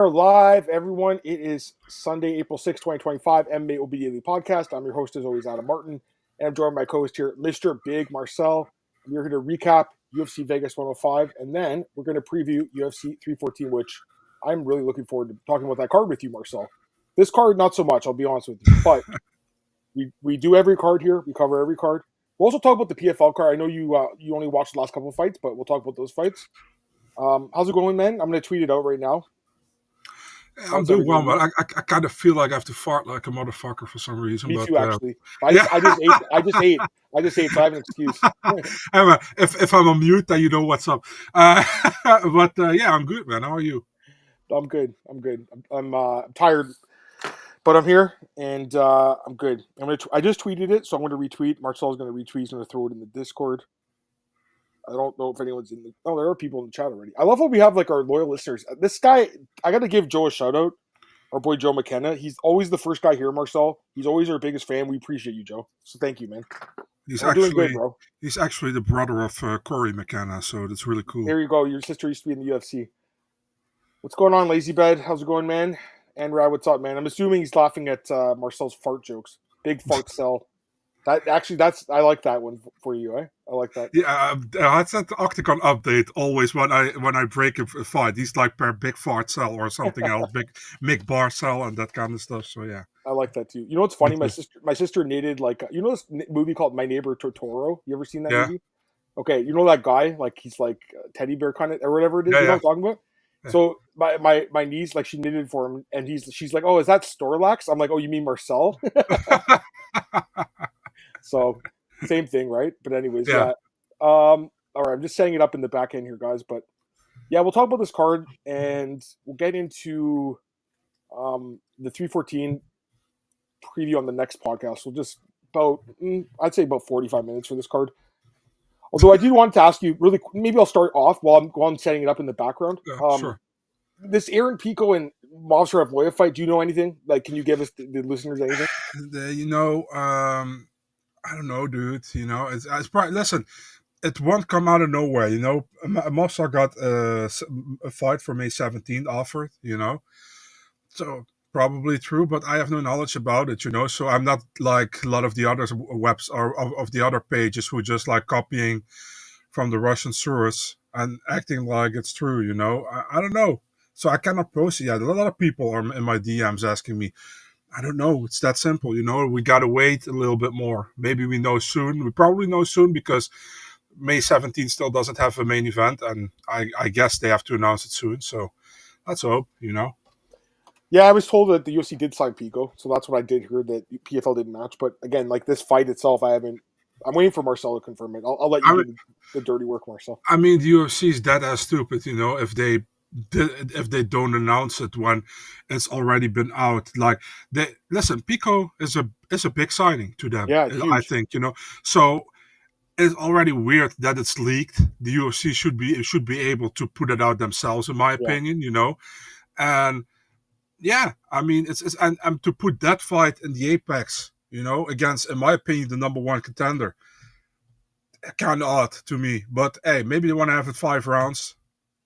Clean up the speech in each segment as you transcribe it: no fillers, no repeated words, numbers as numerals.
Are live, everyone. It is Sunday, April 6, 2025, MMAOB Daily Podcast. I'm your host, as always, Adam Martin, and I'm joined by my co-host here, Mr. Big Marcel. We're here to recap UFC Vegas 105, and then we're going to preview UFC 314, which I'm really looking forward to talking about that card with you, Marcel. This card, not so much, I'll be honest with you, but we do every card here. We cover every card. We'll also talk about the PFL card. I know you only watched the last couple of fights, but we'll talk about those fights. How's it going, man? I'm going to tweet it out right now. I'm doing well, but I kind of feel like I have to fart like a motherfucker for some reason. Me too, actually. I just ate, so I have an excuse. If I'm on mute, then you know what's up. Yeah, I'm good, man. How are you? I'm good. I'm tired, but I'm here, and I'm good. I just tweeted it, so I'm going to retweet. Marcel's going to retweet. He's going to throw it in the Discord. I don't know if anyone's in the... Oh, there are people in the chat already. I love how we have, like, our loyal listeners. This guy, I got to give Joe a shout-out. Our boy Joe McKenna. He's always the first guy here, Marcel. He's always our biggest fan. We appreciate you, Joe. So thank you, man. He's actually doing good, bro. He's actually the brother of Corey McKenna, so that's really cool. There you go. Your sister used to be in the UFC. What's going on, Lazy Bed? How's it going, man? And Rad, what's up, man? I'm assuming he's laughing at Marcel's fart jokes. Big fart cell. I like that one for you, eh? I like that. Yeah, that's an Octagon update always when I break a fight. He's like per Big Fart Cell or something else, Big Mick Bar Cell and that kind of stuff. So yeah, I like that too. You know what's funny? My sister knitted like this movie called My Neighbor Totoro. You ever seen that movie? Okay, you know that guy, like he's like a teddy bear kind of or whatever it is. You know what I'm talking about? Yeah. So my niece, like she knitted for him, and she's like, oh, is that Storlax? I'm like, oh, you mean Marcel? So same thing, right? But anyways, yeah. All right, I'm just setting it up in the back end here, guys. But yeah, we'll talk about this card and we'll get into the 314 preview on the next podcast. We'll just I'd say about 45 minutes for this card. Although I do want to ask you really, maybe I'll start off while I'm setting it up in the background. Sure. This Aaron Pico and Movsar Evloev fight, do you know anything? Like, can you give us the listeners anything? I don't know, dude. It's probably, listen, it won't come out of nowhere. Movsar got a fight for May 17th offered. So probably true, but I have no knowledge about it. So I'm not like a lot of the other webs or of the other pages who just like copying from the Russian source and acting like it's true. I don't know. So I cannot post it yet. A lot of people are in my DMs asking me. I don't know. It's that simple. We got to wait a little bit more. Maybe we know soon. We probably know soon because May 17th still doesn't have a main event. And I guess they have to announce it soon. So let's hope, Yeah, I was told that the UFC did sign Pico. So that's what I did hear, that PFL didn't match. But again, like this fight itself, I'm waiting for Marcel to confirm it. I'll let you do the dirty work, Marcel. I mean, the UFC is that as stupid, if they don't announce it when it's already been out. Like Pico is a big signing to them. Yeah, I think, so it's already weird that it's leaked. The UFC should be able to put it out themselves, in my opinion, and yeah, I mean it's and to put that fight in the Apex, against, in my opinion, the number one contender, kind of odd to me. But hey, maybe they want to have it 5 rounds.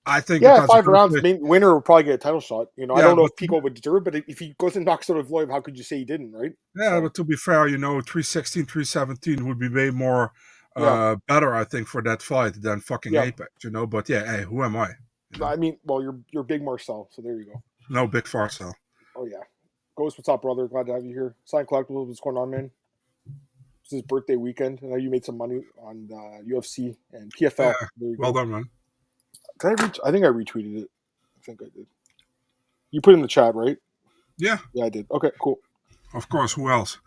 I think 5 rounds. Winner will probably get a title shot. I don't know if Pico would deserve it, but if he goes and knocks out of Evloev, how could you say he didn't, right? Yeah, but to be fair, 316, 317 would be way more better, I think, for that fight than fucking Apex, But yeah, hey, who am I? I mean, well, you're Big Marcel, so there you go. No, Big Farcel. Oh yeah, Ghost, what's up, brother? Glad to have you here. Sign Collectibles, what's going on, man? It's his birthday weekend. I know you made some money on UFC and PFL. Yeah, well done, man. I think I retweeted it. I think I did. You put it in the chat, right? Yeah. Yeah, I did. Okay, cool. Of course. Who else?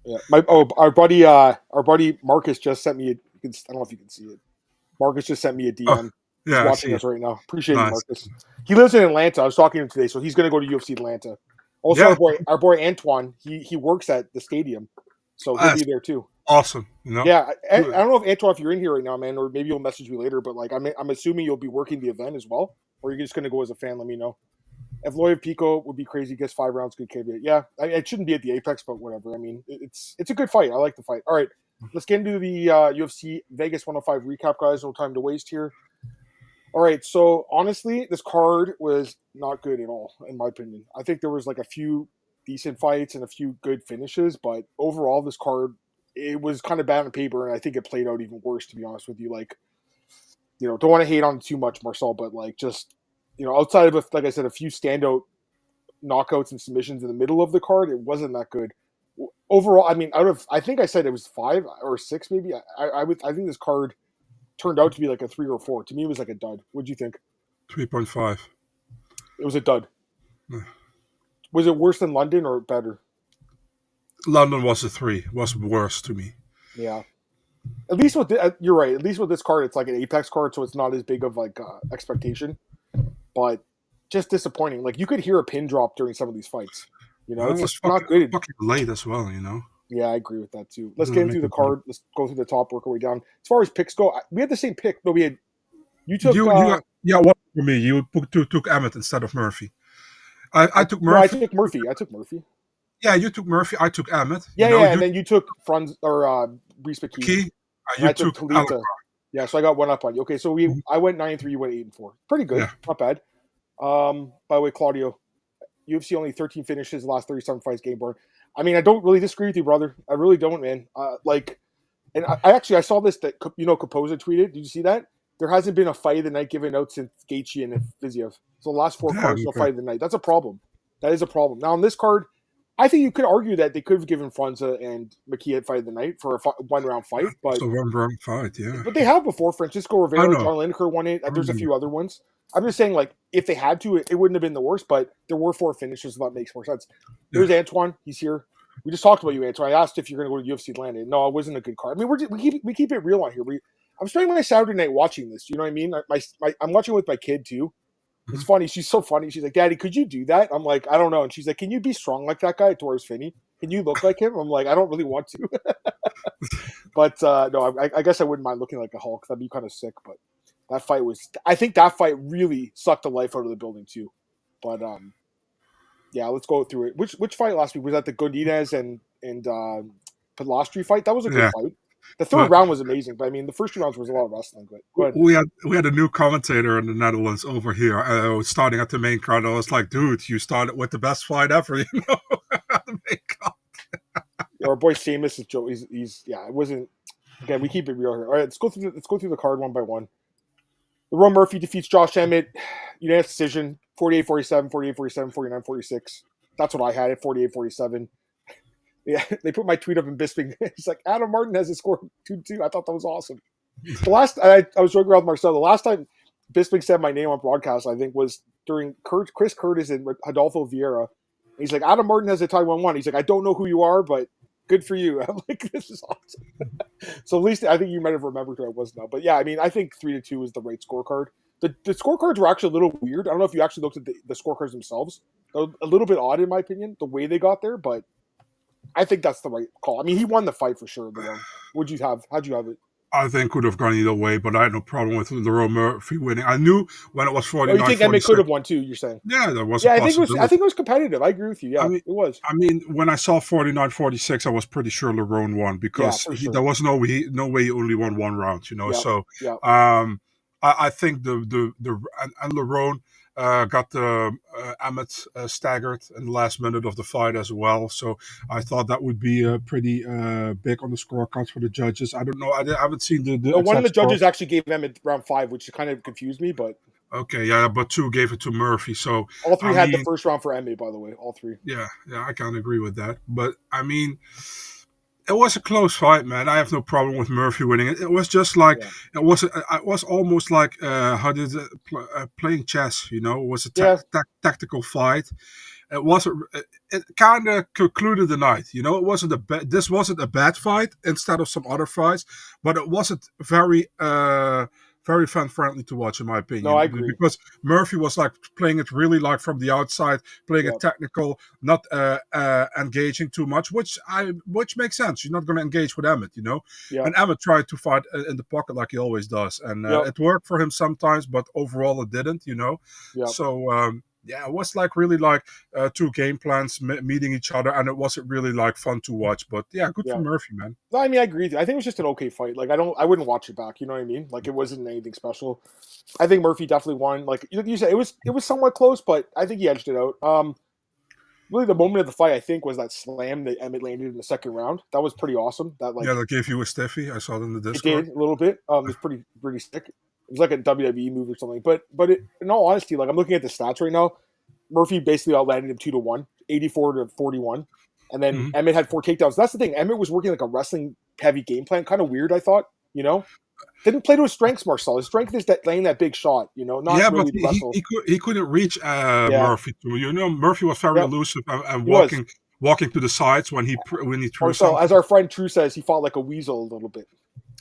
Yeah. Our buddy Marcus just sent me I don't know if you can see it. Marcus just sent me a DM. He's watching us right now. Appreciate it, Marcus. He lives in Atlanta. I was talking to him today, so he's going to go to UFC Atlanta. Also, our boy Antoine, he works at the stadium, so he'll be there too. Awesome. Yeah, I don't know if Antoine, if you're in here right now, man, or maybe you'll message me later. But like, I'm assuming you'll be working the event as well, or you're just going to go as a fan. Let me know. Evloev Pico would be crazy. Gets 5 rounds, good caveat. Yeah, it shouldn't be at the Apex, but whatever. I mean, it's a good fight. I like the fight. All right, let's get into the UFC Vegas 105 recap, guys. No time to waste here. All right, so honestly, this card was not good at all, in my opinion. I think there was like a few decent fights and a few good finishes, but overall, this card it was kind of bad on paper, and I think it played out even worse. To be honest with you, like don't want to hate on it too much, Marcel, but like just outside of like I said, a few standout knockouts and submissions in the middle of the card, it wasn't that good. Overall, I mean, I think I said it was 5 or 6, maybe. I think this card turned out to be like a 3 or 4. To me, it was like a dud. What'd you think? 3.5. It was a dud. Was it worse than London or better? London was a 3. Was worse to me. Yeah. At least with you're right. At least with this card, it's like an Apex card, so it's not as big of like expectation. But just disappointing. Like you could hear a pin drop during some of these fights. It's just fucking, not good. Fucking late as well. Yeah, I agree with that too. Let's get into the card. Let's go through the top, work our way down. As far as picks go, we had the same pick. No, we had you took. What for me? You took Emmett instead of Murphy. I took Murphy. No, I took Murphy. Yeah, you took Murphy. I took Emmett. And then you took Franz or Reese McKee. You took Talita. Yeah, so I got one up on you. Okay, so I went 9-3. You went 8-4. Pretty good. Yeah. Not bad. By the way, Claudio, UFC only 13 finishes, the last 37 fights, game board. I mean, I don't really disagree with you, brother. I really don't, man. And I saw this that Capoza tweeted. Did you see that? There hasn't been a fight of the night given out since Gaethje and Fiziev. So the last 4 cards, no fight of the night. That's a problem. That is a problem. Now on this card, I think you could argue that they could have given Franza and McKee a fight of the night for a 1-round fight. But it's a 1-round fight, yeah. But they have before. Francisco Rivera, John Lineker won it. There's a few other ones. I'm just saying, like, if they had to, it wouldn't have been the worst, but there were 4 finishes, so that makes more sense. There's Antoine. He's here. We just talked about you, Antoine. I asked if you're going to go to UFC Atlanta. No, it wasn't a good card. I mean, we keep it real on here. I'm spending my Saturday night watching this. You know what I mean? I'm watching with my kid, too. It's funny. She's so funny. She's like, Daddy, could you do that? I'm like, I don't know. And she's like, can you be strong like that guy, Torres Finney? Can you look like him? I'm like, I don't really want to. But, no, I guess I wouldn't mind looking like a Hulk. That'd be kind of sick. But I think that fight really sucked the life out of the building, too. But, yeah, let's go through it. Which fight last week? Was that the Godinez and Pilastri fight? That was a good fight. The third round was amazing, but I mean, the first 2 rounds was a lot of wrestling. But we had a new commentator in the Netherlands over here, starting at the main card. I was like, dude, you started with the best fight ever, at the main card. Our boy Seamus is Joe. He's it wasn't. Again, we keep it real here. All right, let's go through the card one by one. Lerone Murphy defeats Josh Emmett, unanimous decision, 48-47, 48-47, 49-46. That's what I had at 48-47. Yeah, they put my tweet up in Bisping. He's like, Adam Martin has a score 2-2. I thought that was awesome. I was joking around with Marcel. The last time Bisping said my name on broadcast, I think, was during Chris Curtis and Adolfo Vieira. He's like, Adam Martin has a tie 1-1. He's like, I don't know who you are, but good for you. I'm like, this is awesome. So at least I think you might have remembered who I was now. But yeah, I mean, I think 3-2 is the right scorecard. The scorecards were actually a little weird. I don't know if you actually looked at the scorecards themselves. They're a little bit odd, in my opinion, the way they got there, but I think that's the right call. I mean, he won the fight for sure. How'd you have it? I think could have gone either way, but I had no problem with Lerone Murphy winning. I knew when it was 49. You think Emmett could have won too? You're saying? Yeah, there was. Yeah, I think it was competitive. I agree with you. Yeah, it was. I mean, when I saw 49-46, I was pretty sure Lerone won because there was no way he only won 1 round. So I think the Lerone got the Emmett staggered in the last minute of the fight as well. So I thought that would be pretty big on the scorecards for the judges. I don't know. I haven't seen the one of the judges actually gave Emmett round 5, which kind of confused me. But okay, yeah, but 2 gave it to Murphy. So all 3 had the first round for Emmett, by the way. All 3. Yeah, I can't agree with that. But I mean, it was a close fight, man. I have no problem with Murphy winning it. It was just like it was almost like playing chess. It was a tactical fight. It kind of concluded the night. It wasn't this wasn't a bad fight instead of some other fights, but it wasn't very fan friendly to watch, in my opinion. No, I agree. Because Murphy was like playing it really like from the outside, playing it technical, not engaging too much, which makes sense. You're not going to engage with Emmett, Yeah. And Emmett tried to fight in the pocket like he always does, and it worked for him sometimes, but overall it didn't, Yeah. So yeah, it was like really like two game plans meeting each other, and it wasn't really like fun to watch. But yeah, good for Yeah. Murphy, man. No, I mean, I agree with you. I think it was just an okay fight. Like, I wouldn't watch it back. You know what I mean? Like, it wasn't anything special. I think Murphy definitely won. Like you said, it was somewhat close, but I think he edged it out. Really, the moment of the fight, I think, was that slam that Emmett landed in the second round. That was pretty awesome. That Yeah, like that gave you a stiffy. I saw it in the it Discord. did a little bit. It was pretty sick. It was like a WWE move or something. But in all honesty, like I'm looking at the stats right now. Murphy basically outlanded him 2-1, 84-41, and then Hmm. Emmett had 4 takedowns. That's the thing. Emmett was working like a wrestling heavy game plan. Kind of weird, I thought. Didn't play to his strengths, Marcel. His strength is that laying that big shot. Not Yeah, but really the wrestle. he couldn't reach Yeah, Murphy too. Murphy was very yeah, elusive and he was. walking to the sides when he threw Marcel, something. as our friend True says, he fought like a weasel a little bit.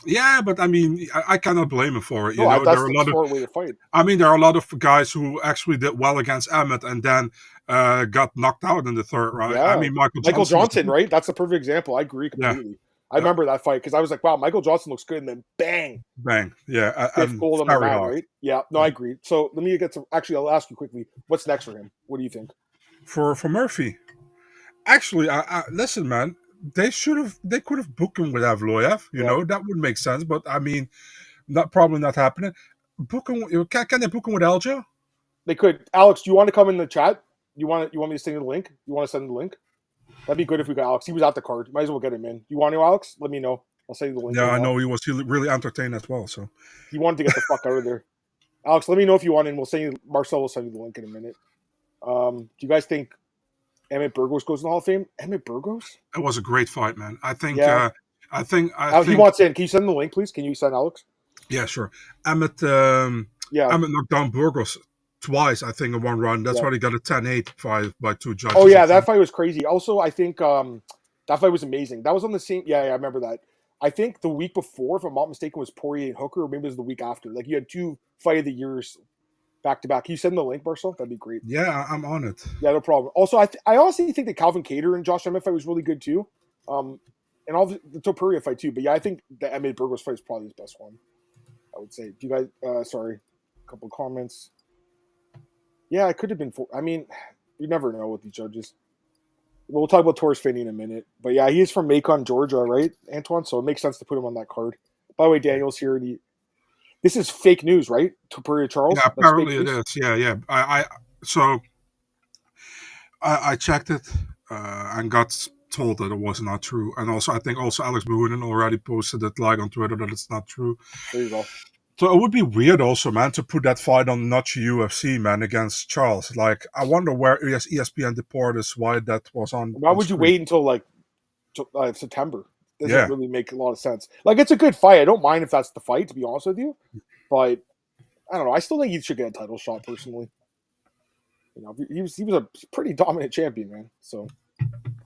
Yeah, but I mean, I cannot blame him for it. No, There that's are a the lot of, smart way to fight. I mean, there are a lot of guys who actually did well against Emmett and then got knocked out in the third round. I Yeah. mean, Michael Michael Johnson was Johnson, right? That's a perfect example. I agree yeah, completely. I yeah, remember that fight because I was like, wow, Michael Johnson looks good. And then bang, bang, yeah, fifth and gold on the very mat, hard. right? Yeah, no, I agree. So let me get some. Actually, I'll ask you quickly what's next for him? What do you think? For Murphy. Actually, I listen, man. They could have booked him with Avloyev. Yeah, That would make sense. But I mean, probably not happening. Book him. Can they book him with Aljo? they could. Alex, do you want to come in the chat? You want me to send you the link? You want to send the link? That'd be good if we got Alex. He was at the card. Might as well get him in. You want to, Alex? Let me know. I'll send you the link Yeah, right I now. know he was really entertained as well. So He wanted to get the fuck out of there. Alex, let me know if you want in. We'll send you. Marcel will send you the link in a minute. Do you guys think Emmett Burgos goes in the Hall of Fame? Emmett Burgos? it was a great fight, man. I think. Yeah. I think. He wants in. Can you send the link, please? Can you send Alex? Yeah, sure. Emmett. Yeah. Emmett knocked down Burgos twice, I think, in one round. That's Yeah. why he got a 10-8 by two judges. Oh yeah, that fight was crazy. Also, I think that fight was amazing. That was on the same. Yeah, I remember that. I think the week before, if I'm not mistaken, was Poirier and Hooker, or maybe it was the week after. Like you had 2 fight of the years back to back. Can you send the link, Marcel? That'd be great. Yeah, I'm on it. Yeah, no problem. Also, I honestly think the Calvin Kattar and Josh Emmett fight was really good too. And all the Topuria fight too. But yeah, I think the Emmett Burgos fight is probably his best one. I would say. Do you guys? Sorry, a couple of comments. Yeah, it could have been. I mean, you never know with these judges. We'll talk about Torres Finney in a minute. But yeah, he is from Macon, Georgia, right, Antoine? So it makes sense to put him on that card. By the way, Daniel's here. This is fake news, right? Topuria Charles? Yeah, apparently it is. Yeah. I checked it and got told that it was not true. And also, I think also Alex Buhunen already posted it like on Twitter that it's not true. There you go. So it would be weird also, man, to put that fight on Notch UFC, man, against Charles. Like, I wonder where ESPN deported why that was on. Why would you screen. wait until like September? Doesn't Yeah. really make a lot of sense. Like, it's a good fight. I don't mind if that's the fight, to be honest with you. But I don't know. I still think he should get a title shot personally. He was a pretty dominant champion, man. So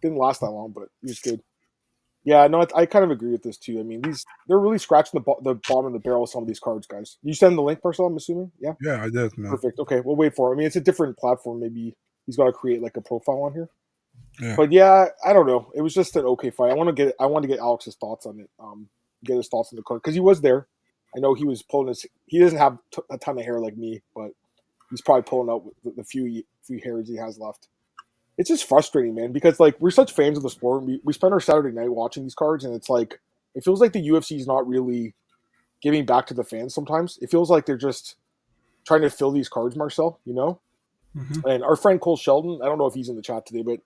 didn't last that long, but he was good. Yeah, no, I kind of agree with this too. I mean, they're really scratching the bottom of the barrel of some of these cards, guys. You send the link, Marcel, I'm assuming? Yeah? Yeah, I did, man. Perfect. Okay, we'll wait for it. I mean, it's a different platform. Maybe he's got to create like a profile on here. Yeah. But yeah, I don't know. It was just an okay fight. I want to get Alex's thoughts on it. Get his thoughts on the card because he was there. I know he was pulling his. He doesn't have a ton of hair like me, but he's probably pulling out the few hairs he has left. It's just frustrating, man, because like we're such fans of the sport. We spend our Saturday night watching these cards, and it's like it feels like the UFC is not really giving back to the fans. Sometimes it feels like they're just trying to fill these cards, Marcel. Mm-hmm. And our friend Cole Sheldon, I don't know if he's in the chat today, but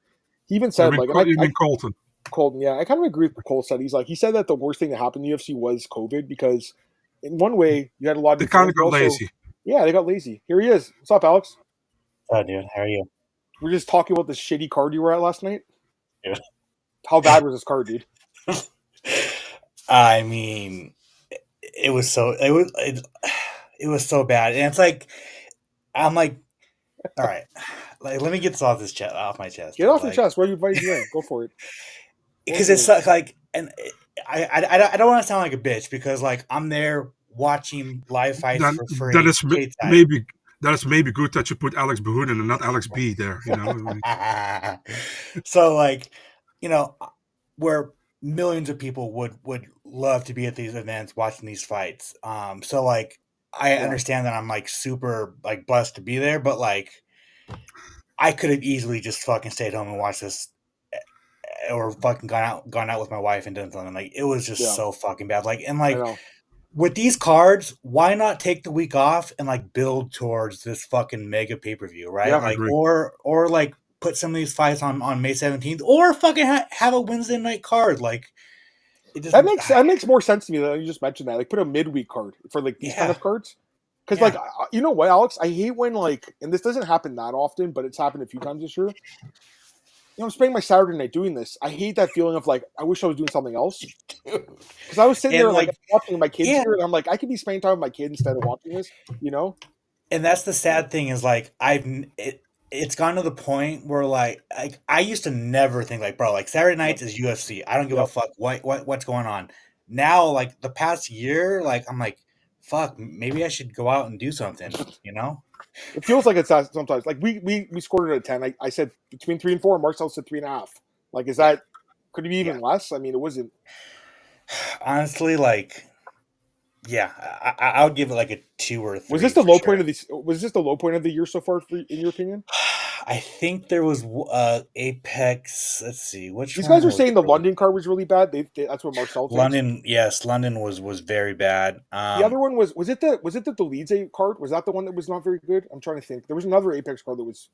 he even said You mean Colton? Colton, yeah, I kind of agree with what Cole said. He said that the worst thing that happened in the UFC was COVID because in one way you had a lot of They kind of got lazy. Yeah, they got lazy. Here he is. What's up, Alex? Oh, dude, how are you? We're just talking about this shitty card you were at last night. Yeah. How bad was this card, dude? I mean, it was so so bad, and it's like I'm like, all right, like let me get this off my chest. Get off your chest. Why are you inviting you in? Go for it. Because it's like, and I don't want to sound like a bitch because like I'm there watching live fights for free. That is maybe good that you put Alex Buhunen and not Alex B there. So like, where millions of people would love to be at these events watching these fights. So like I understand that I'm like super like blessed to be there, but like I could have easily just fucking stayed home and watched this, or fucking gone out with my wife and done something. Like, it was just so fucking bad. Like, and I like know. with these cards, why not take the week off and like build towards this fucking mega pay-per-view, right? Yeah, I like, agree. or like put some of these fights on May 17th, or fucking have a Wednesday night card. Like, it just that makes more sense to me than you just mentioned that. Like, put a midweek card for like these kind of cards. Because, like, you know what, Alex? I hate when, like, and this doesn't happen that often, but it's happened a few times this year. You know, I'm spending my Saturday night doing this. I hate that feeling of, like, I wish I was doing something else. Because I was sitting there, like, watching my kids here, and I'm like, I could be spending time with my kids instead of watching this, you know? And that's the sad thing is, like, it's gone to the point where, like I used to never think, like, bro, like, Saturday nights is UFC. I don't give a fuck what's going on. Now, like, the past year, like, I'm like, fuck, maybe I should go out and do something, you know? It feels like it's that sometimes. Like, we scored it at 10. I said between 3 and 4, and Marcel said 3.5. Like, is that, could it be even less? I mean, it wasn't. Honestly, like, yeah, I would give it like a 2 or 3. Was this the low point of the? Was this the low point of the year so far, in your opinion? I think there was Apex. Let's see, which these guys are saying the London card was really bad. That's what Marcel thinks. London, yes, London was very bad. The other one was it the Leeds card? Was that the one that was not very good? I'm trying to think. There was another Apex card that was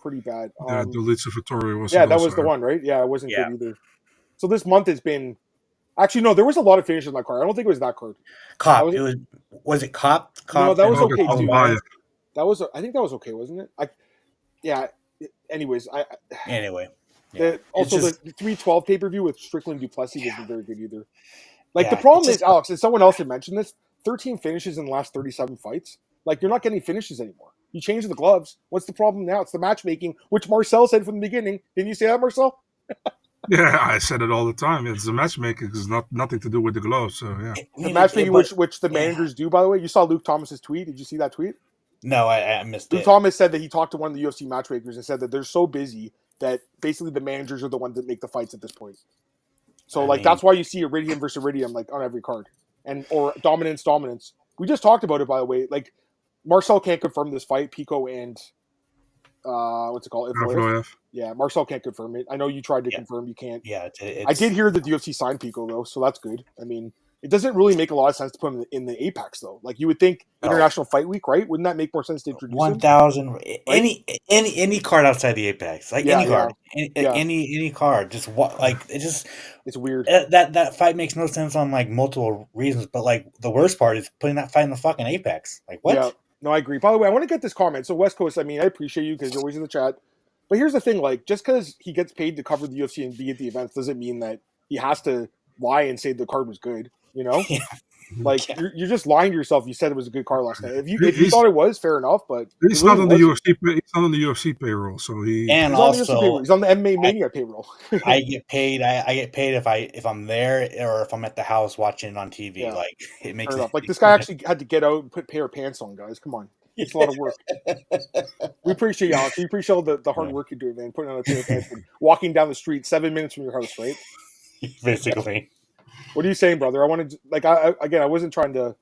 pretty bad. The Leeds of Vittoria was. Yeah, that was the one, right? Yeah, it wasn't good either. So this month has been. Actually, no, there was a lot of finishes on that card. I don't think it was that card. Cop. Was it Cop? No, that was okay too. I think that was okay, wasn't it? Anyways, anyway. Yeah. Also, the 312 pay-per-view with Strickland Duplessis wasn't very good either. Like, the problem is, Alex, and someone else had mentioned this, 13 finishes in the last 37 fights. Like, you're not getting finishes anymore. You change the gloves. What's the problem now? It's the matchmaking, which Marcel said from the beginning. Didn't you say that, Marcel? Yeah, I said it all the time. It's the matchmaking. It's nothing to do with the gloves. So, yeah. The matchmaking, which the managers do, by the way. You saw Luke Thomas's tweet. Did you see that tweet? No, I missed it. Luke Thomas said that he talked to one of the UFC matchmakers and said that they're so busy that basically the managers are the ones that make the fights at this point. So, that's why you see Iridium versus Iridium, like, on every card. Or Dominance. We just talked about it, by the way. Like, Marcel can't confirm this fight. Pico and, what's it called? Evloev. Yeah, Marcel can't confirm it. I know you tried to confirm. You can't. Yeah, I did hear that the UFC signed Pico, though, so that's good. I mean, it doesn't really make a lot of sense to put him in the Apex, though. Like, you would think International Fight Week, right? Wouldn't that make more sense to introduce 1,000, right? any card outside the Apex, like any card, any card, just it's weird. That fight makes no sense on like multiple reasons, but like the worst part is putting that fight in the fucking Apex. Like, what? Yeah, no, I agree. By the way, I want to get this comment. So West Coast, I mean, I appreciate you because you're always in the chat. But here's the thing, like, just because he gets paid to cover the UFC and be at the events doesn't mean that he has to lie and say the card was good, you know? Like, you're just lying to yourself. You said it was a good card last night. If you thought it was, fair enough, but he's not on the UFC. He's not on the UFC payroll, so he's also he's on the MMA Mania payroll. I get paid. I get paid if I'm there or if I'm at the house watching it on TV. Yeah. Like, it makes sense. Like, this guy actually had to get out and put a pair of pants on, guys. Come on. It's a lot of work. We appreciate you, Alex. We appreciate all the hard work you're doing, man. Putting on a pair of pants and walking down the street 7 minutes from your house, right? Basically. What are you saying, brother? I wanted to, like, I wasn't trying to,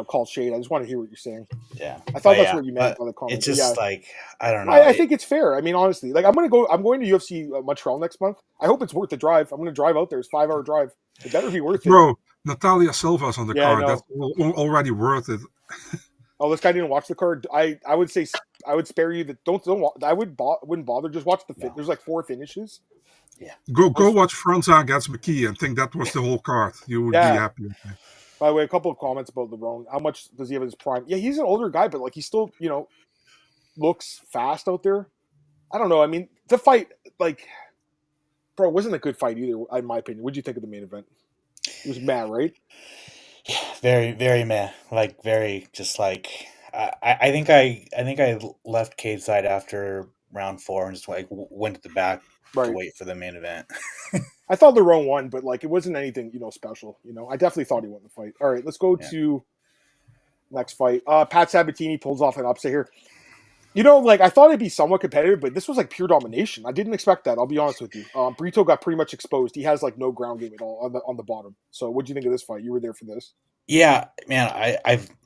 call shade. I just want to hear what you're saying. Yeah. I thought that's what you meant by the comment. It's just like, I don't know. I think it's fair. I mean, honestly, like, I'm going to UFC Montreal next month. I hope it's worth the drive. I'm going to drive out there. It's a 5-hour drive. It better be worth it. Bro, Natalia Silva's on the card. That's already worth it. Oh, this guy didn't watch the card. I would say I would spare you the don't. I wouldn't bother. Just watch the There's like 4 finishes. Yeah. Go watch Franza against McKee and think that was the whole card. You would be happy. By the way, a couple of comments about Lerone. How much does he have in his prime? Yeah, he's an older guy, but like he still looks fast out there. I don't know. I mean, the fight, like, bro, it wasn't a good fight either, in my opinion. What did you think of the main event? It was mad, right? Yeah, very, very meh. Like, very, just like, I think I left Cade side after round 4 and just like went to the back to wait for the main event. I thought Lerone won, but like it wasn't anything special. I definitely thought he won the fight. All right, let's go to next fight. Pat Sabatini pulls off an upset here. Like I thought it'd be somewhat competitive, but this was like pure domination. I didn't expect that. I'll be honest with you. Brito got pretty much exposed. He has like no ground game at all on the bottom. So, what do you think of this fight? You were there for this. Yeah, man,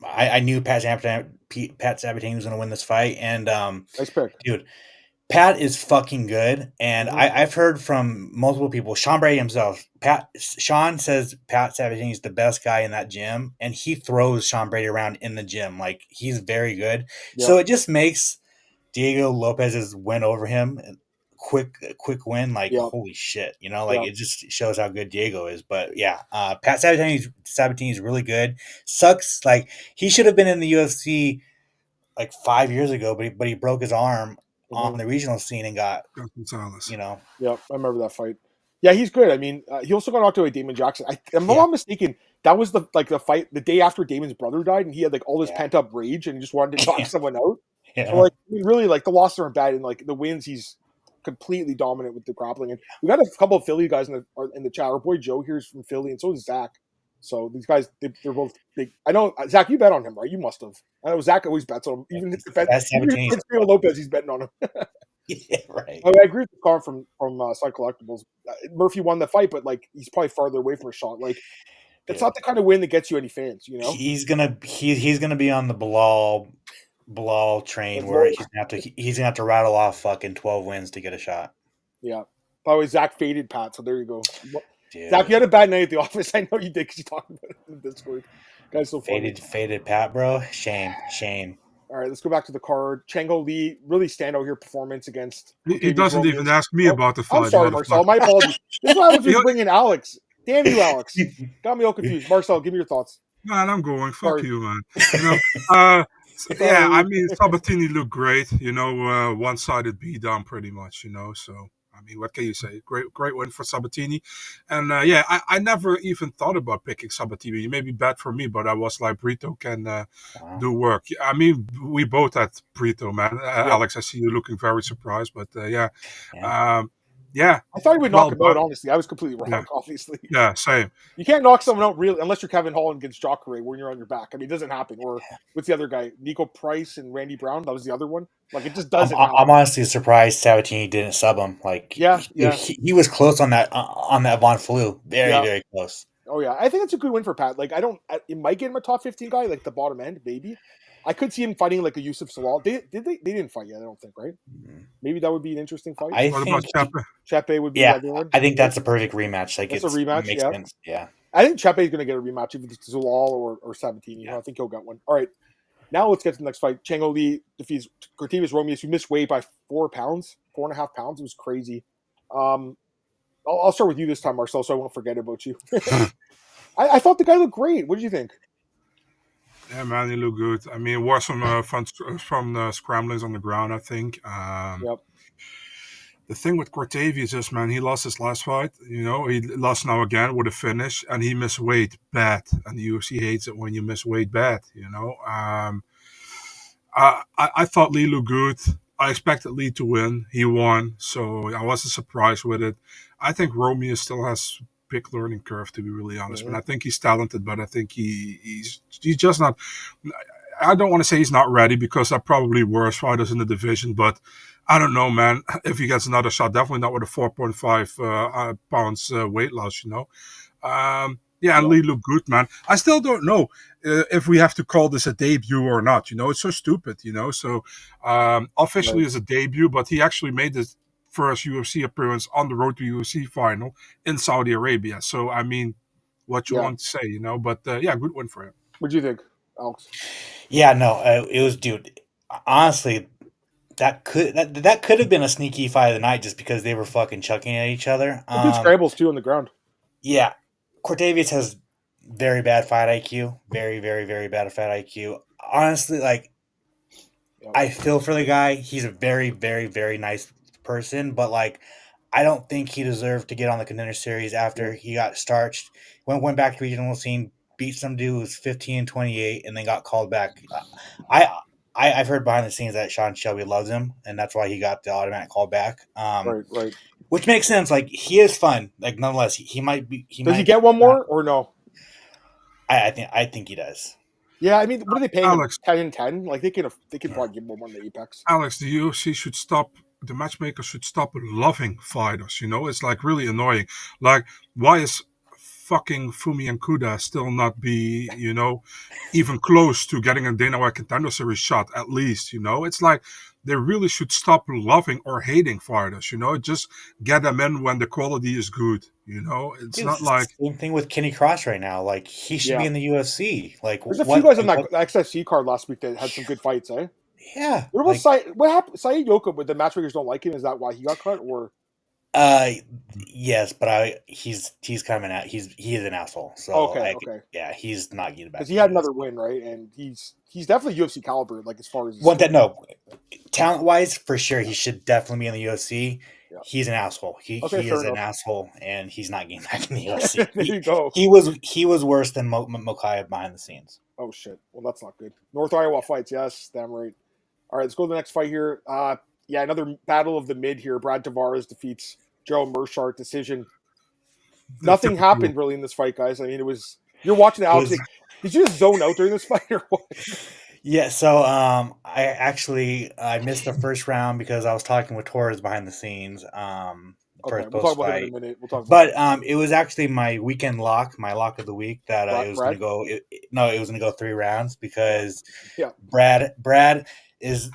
I knew Pat Sabatini was going to win this fight, and Nice pick. dude, Pat is fucking good, and Mhm. I've heard from multiple people. Sean Brady himself, Sean says Pat Sabatini is the best guy in that gym, and he throws Sean Brady around in the gym like he's very good. Yep. So it just makes Diego Lopez's win over him quick win, like Yep. holy shit, you know, like Yep. it just shows how good Diego is. But yeah, Pat Sabatini is really good. Sucks, like he should have been in the UFC like 5 years ago, but he broke his arm on Mhm. the regional scene and got, Gonzalez. you know, Yep. I remember that fight. Yeah, he's good. I mean, he also got knocked out by Damon Jackson. I'm yeah, not mistaken. That was the fight the day after Damon's brother died, and he had like all this yeah, pent up rage and he just wanted to knock yeah, someone out. So yeah. like, I mean, really, like the losses aren't bad, and like the wins, he's completely dominant with the grappling. And we got a couple of Philly guys in the chat. Our boy Joe here's from Philly, and so is Zach. So these guys, they're both big. I know Zach, you bet on him, right? You must have. I know Zach always bets on him. Even if Pat even Sabatini, if it's Lopez, he's betting on him. yeah, right, I agree with the car from Side Collectibles. Murphy won the fight, but like he's probably farther away from a shot. Like it's dude. not the kind of win that gets you any fans, you know. He's gonna be on the Bilal train Like, where he's gonna have to rattle off fucking 12 wins to get a shot, yeah. By the way, Zach faded Pat, so there you go. Zach, dude. you had a bad night at the office. I know you did because you talked about it in the Discord. Guy's so funny. Faded Pat, bro. Shame. All right, let's go back to the card. Chango Lee, really standout here performance against He Octavius doesn't even Romeus. ask me Oh, about the I'm fight, sorry, Marcel. motherfucker. My apologies. This is what happens when you You- bring in Alex. Damn you, Alex. Got me all confused. Marcel, give me your thoughts. Man, I'm going. Fuck Sorry. you, man. You know, yeah, I Sorry. mean, Sabatini looked great. You know, one-sided beatdown, pretty much. You know, so I mean, what can you say? Great win for Sabatini, and yeah, I never even thought about picking Sabatini. It may be bad for me, but I was like, Brito can Wow. do work. I mean, we both had Brito, man. Yeah. Alex, I see you looking very surprised, but yeah, Yeah. yeah. I thought he would Well knock him out, done. honestly. I was completely wrong, Yeah, obviously. yeah, same. You can't knock someone out really unless you're Kevin Holland against Jacare when you're on your back. I mean, it doesn't happen. Or what's the other guy? Nico Price and Randy Brown. That was the other one. Like it just doesn't happen. I'm honestly surprised Sabatini didn't sub him. Like Yeah. he was close on that Von Flue. Yeah. Very close. Oh yeah, I think it's a good win for Pat. Like it might get him a top 15 guy, like the bottom end, maybe. I could see him fighting like a Yusuf Salal. They didn't fight yet, I don't think, right? Maybe that would be an interesting fight. I What about think Chepe? Chepe would be yeah, the other one. I think that's a perfect rematch. Like That's a rematch, makes yeah. sense. Yeah. I think Chepe is going to get a rematch if it's Zalal or Sabatini. Yeah. I think he'll get one. All right, now let's get to the next fight. Chango Lee defeats Octavius Romeus, who missed weight by 4 pounds, 4.5 pounds. It was crazy. I'll start with you this time, Marcel, so I won't forget about you. I thought the guy looked great. What did you think? Yeah, man, he looked good. I mean, it was some fun from the scramblings on the ground, I think. Yep. The thing with Cortavius is, man, he lost his last fight. You know, he lost now again with a finish, and he missed weight bad. And the UFC hates it when you miss weight bad, you know. I thought Lee looked good. I expected Lee to win. He won, so I wasn't surprised with it. I think Romeo still has big learning curve, to be really honest. Mhm. Man, I think he's talented, but I think he's just not. I don't want to say he's not ready because there are probably worse fighters in the division, but I don't know, man. If he gets another shot, definitely not with a 4.5 pounds weight loss, you know. Yeah, and Lee looked good, man. I still don't know if we have to call this a debut or not. You know, it's so stupid, you know. So officially it's a debut, but he actually made his first UFC appearance on the road to UFC final in Saudi Arabia. So, I mean, what you want to say, you know. But, yeah, good win for him. What do you think, Alex? Yeah, no, it was, dude. Honestly, that could have been a sneaky fight of the night just because they were fucking chucking at each other. Good scrambles too on the ground. Yeah, Cortavius has very bad fight IQ. Very bad fight IQ. Honestly, like I feel for the guy. He's a very nice person, but like I don't think he deserved to get on the Contender Series after he got starched. Went back to regional scene, beat some dude who was 15-28, and then got called back. I've heard behind the scenes that Sean Shelby loves him, and that's why he got the automatic call back. Right. Which makes sense. Like he is fun. Like nonetheless, he might be. Does he get one more or no? I think he does. Yeah, I mean, what are they paying Alex, him? 10-10? Like they can probably give him one to Apex. Alex, the UFC should stop. The matchmakers should stop loving fighters. You know, it's like really annoying. Like, why is fucking Fumi and Kuda still not be, even close to getting a Dana White Contender Series shot, at least, It's like they really should stop loving or hating fighters, Just get them in when the quality is good, It's Dude, not like... same thing with Kenny Cross right now. Like, he should be in the UFC. Like, there's a few guys on that XFC card last week that had some good fights, eh? Yeah. What about what happened? Saeed Yoka, but the matchmakers don't like him. Is that why he got cut, or? Yes, but he's kind of he is an asshole. So okay. Yeah, he's not getting back. Because he had another win, right? And he's definitely UFC caliber, like as far as talent wise, for sure, he should definitely be in the UFC. Yeah. He's an asshole. He is an asshole, and he's not getting back in the UFC. There you go. He was worse than Mokaev behind the scenes. Oh shit! Well, that's not good. North Iowa fights, yes, damn right. All right, let's go to the next fight here. Another battle of the mid here. Brad Tavares defeats Gerald Meerschaert decision. Nothing happened really in this fight, guys. I mean, it was... You're watching Alex. Did you just zone out during this fight or what? Yeah, so I missed the first round because I was talking with Torres behind the scenes. We'll talk about it in a minute. It was actually my weekend lock, my lock of the week, that it was going to go. It was going to go 3 rounds because Brad is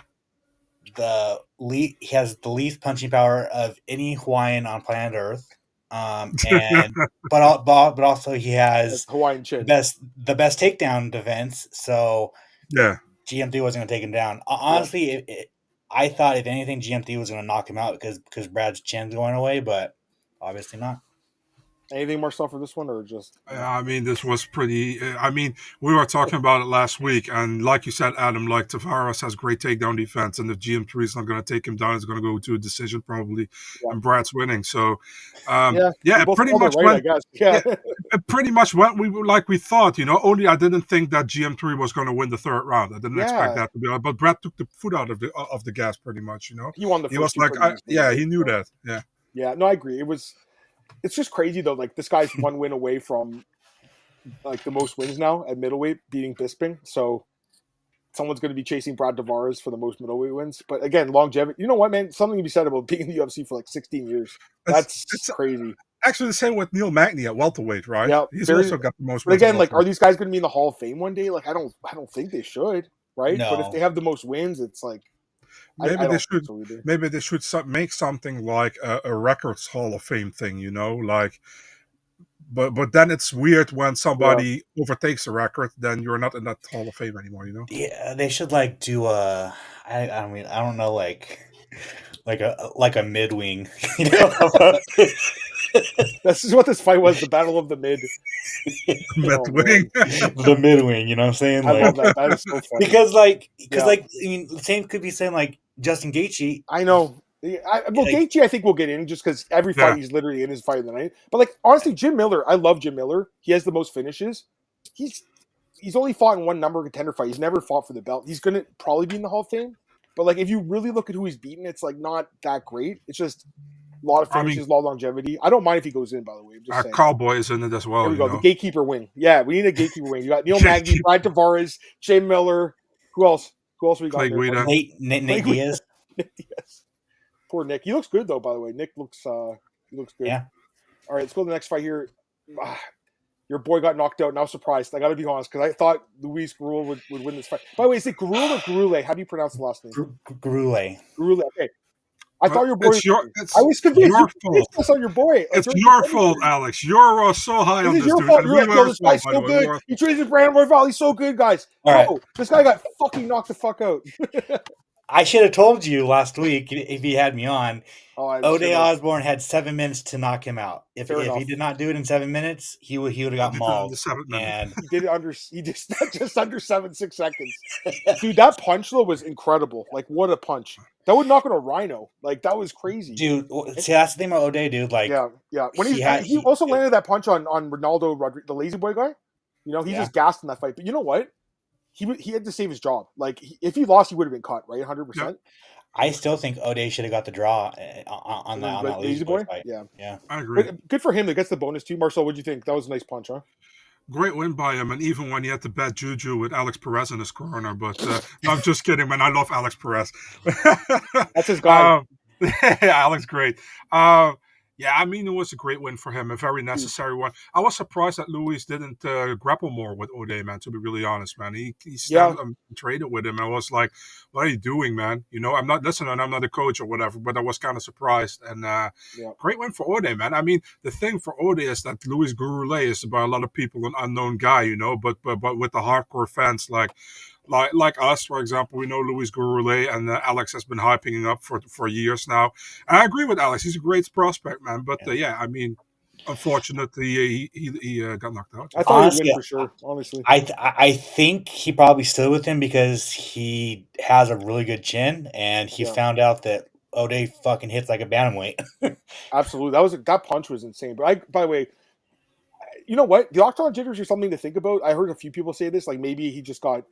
he has the least punching power of any Hawaiian on planet Earth, but also he has Hawaiian chin. the best takedown defense. So yeah, GMT wasn't going to take him down. Honestly, I thought if anything, GMT was going to knock him out because Brad's chin's going away, but obviously not. Anything more stuff for this one, or just? I mean, this was pretty. We were talking about it last week, and like you said, Adam, like Tavares has great takedown defense, and if GM3 is not going to take him down, it's going to go to a decision probably, and Brad's winning. So, pretty much went. I guess. It pretty much went like we thought. Only I didn't think that GM3 was going to win the 3rd round. I didn't expect that to be. But Brad took the foot out of the gas pretty much. He won the. He was like, he knew that. Yeah. Yeah. No, I agree. It's just crazy though. Like this guy's 1 win away from like the most wins now at middleweight, beating Bisping. So someone's going to be chasing Brad Tavares for the most middleweight wins. But again, longevity. You know what, man? Something to be said about being in the UFC for like 16 years. That's crazy. Actually, the same with Neil Magny at welterweight, right? Yeah, he's also got the most. But again, like, are these guys going to be in the Hall of Fame one day? Like, I don't think they should, right? No. But if they have the most wins, it's like. Maybe they should make something like a records Hall of Fame thing, like. But then it's weird when somebody overtakes a record, then you're not in that Hall of Fame anymore, Yeah, they should like do I don't know, like a mid wing, This is what this fight was, the battle of the mid. Mid-wing. The mid-wing, you know what I'm saying? I love that. That is so funny. Because I mean, the same could be saying like Justin Gaethje. I know. Gaethje, I think we'll get in just because every fight he's literally in his fight of the night. But like honestly, Jim Miller, I love Jim Miller. He has the most finishes. He's only fought in one number contender fight. He's never fought for the belt. He's gonna probably be in the Hall of Fame. But like if you really look at who he's beaten, it's like not that great. It's just a lot of finishes, a lot of longevity. I don't mind if he goes in, by the way. Cowboy is in it as well. There we go. The gatekeeper wing. Yeah, we need a gatekeeper wing. You got Neil Magny, Brad Tavares, Jim Miller. Who else? We got there? Nate Diaz. Nick Diaz. Poor Nick. He looks good though, by the way. Nick looks good. Yeah. All right, let's go to the next fight here. Your boy got knocked out, and I was surprised. I got to be honest, because I thought Luis Gurule would win this fight. By the way, is it Gurule or Gurule? How do you pronounce the last name? Gurule. Gurule. Okay. I thought your boy. I was confused. Your fault. It's on your boy. It's your fault, Alex. You're so high on this dude. Fault. You're like, this guy's so good. He treated Brandon Royval. He's so good, guys. This guy got fucking knocked the fuck out. I should have told you last week if he had me on. O'Day Osborne had 7 minutes to knock him out. If he did not do it in 7 minutes, he would have got mauled. And he did it just under 6 seconds. Dude, that punch though was incredible. Like what a punch. That would knock on a rhino. Like that was crazy. Dude, see that's the thing about O'Day, dude. Like yeah. When he also landed that punch on Ronaldo Rodriguez, the lazy boy guy. He just gassed in that fight. But you know what? He had to save his job. Like if he lost, he would have been cut, right? 100%. I still think O'Day should have got the draw on that lazy boy fight. Yeah. I agree. But good for him that gets the bonus too. Marcel, what'd you think? That was a nice punch, huh? Great win by him, and even when he had the bad juju with Alex Perez in his corner. But no, I'm just kidding, man. I love Alex Perez. That's his guy. Alex, great. Yeah, I mean, it was a great win for him, a very necessary one. I was surprised that Luis didn't grapple more with O'Day, man, to be really honest, man. He Yeah, stand traded with him. I was like, what are you doing, man? You know, I'm not listening, I'm not a coach or whatever, but I was kind of surprised. And yeah. great win for O'Day, man. I mean, the thing for O'Day is that Luis Gurule is by a lot of people an unknown guy, you know, but with the hardcore fans like us, for example, we know Luis Gurule and Alex has been hyping him up for years now. And I agree with Alex; he's a great prospect, man. But yeah, I mean, unfortunately, he got knocked out. I Yeah. thought he'd win Honestly, for sure. Honestly, I think he probably stood with him because he has a really good chin, and he yeah, found out that O'Day fucking hits like a bantamweight. absolutely. That punch was insane. But by the way, you know what? The octagon jitters are something to think about. I heard a few people say this, like maybe he just got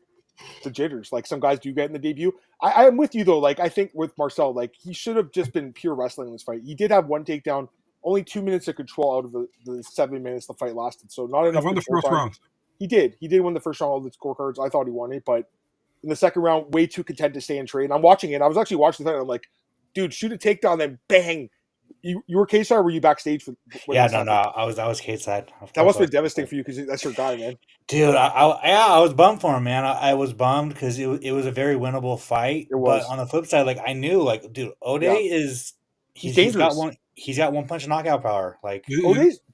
the jitters. Like some guys do get in the debut. I am with you though. Like I think with Marcel, like he should have just been pure wrestling in this fight. He did have one takedown, only 2 minutes of control out of the 7 minutes the fight lasted. So not He enough won the control first time. round. He did. He did win the first round of the scorecards. I thought he won it, but in the second round, way too content to stay and trade. And I'm watching it. I was actually watching the fight. And I'm like, dude, shoot a takedown, then bang. You were K-side or were you backstage for when Yeah, this no, happened? I was Kate side. That must have been devastating for you because that's your guy, man. Dude, I was bummed for him, man. I was bummed because it was a very winnable fight. It But was. on the flip side, like I knew, like, dude, Yeah. O'Day is He's he's got dangerous. one punch knockout power. Like,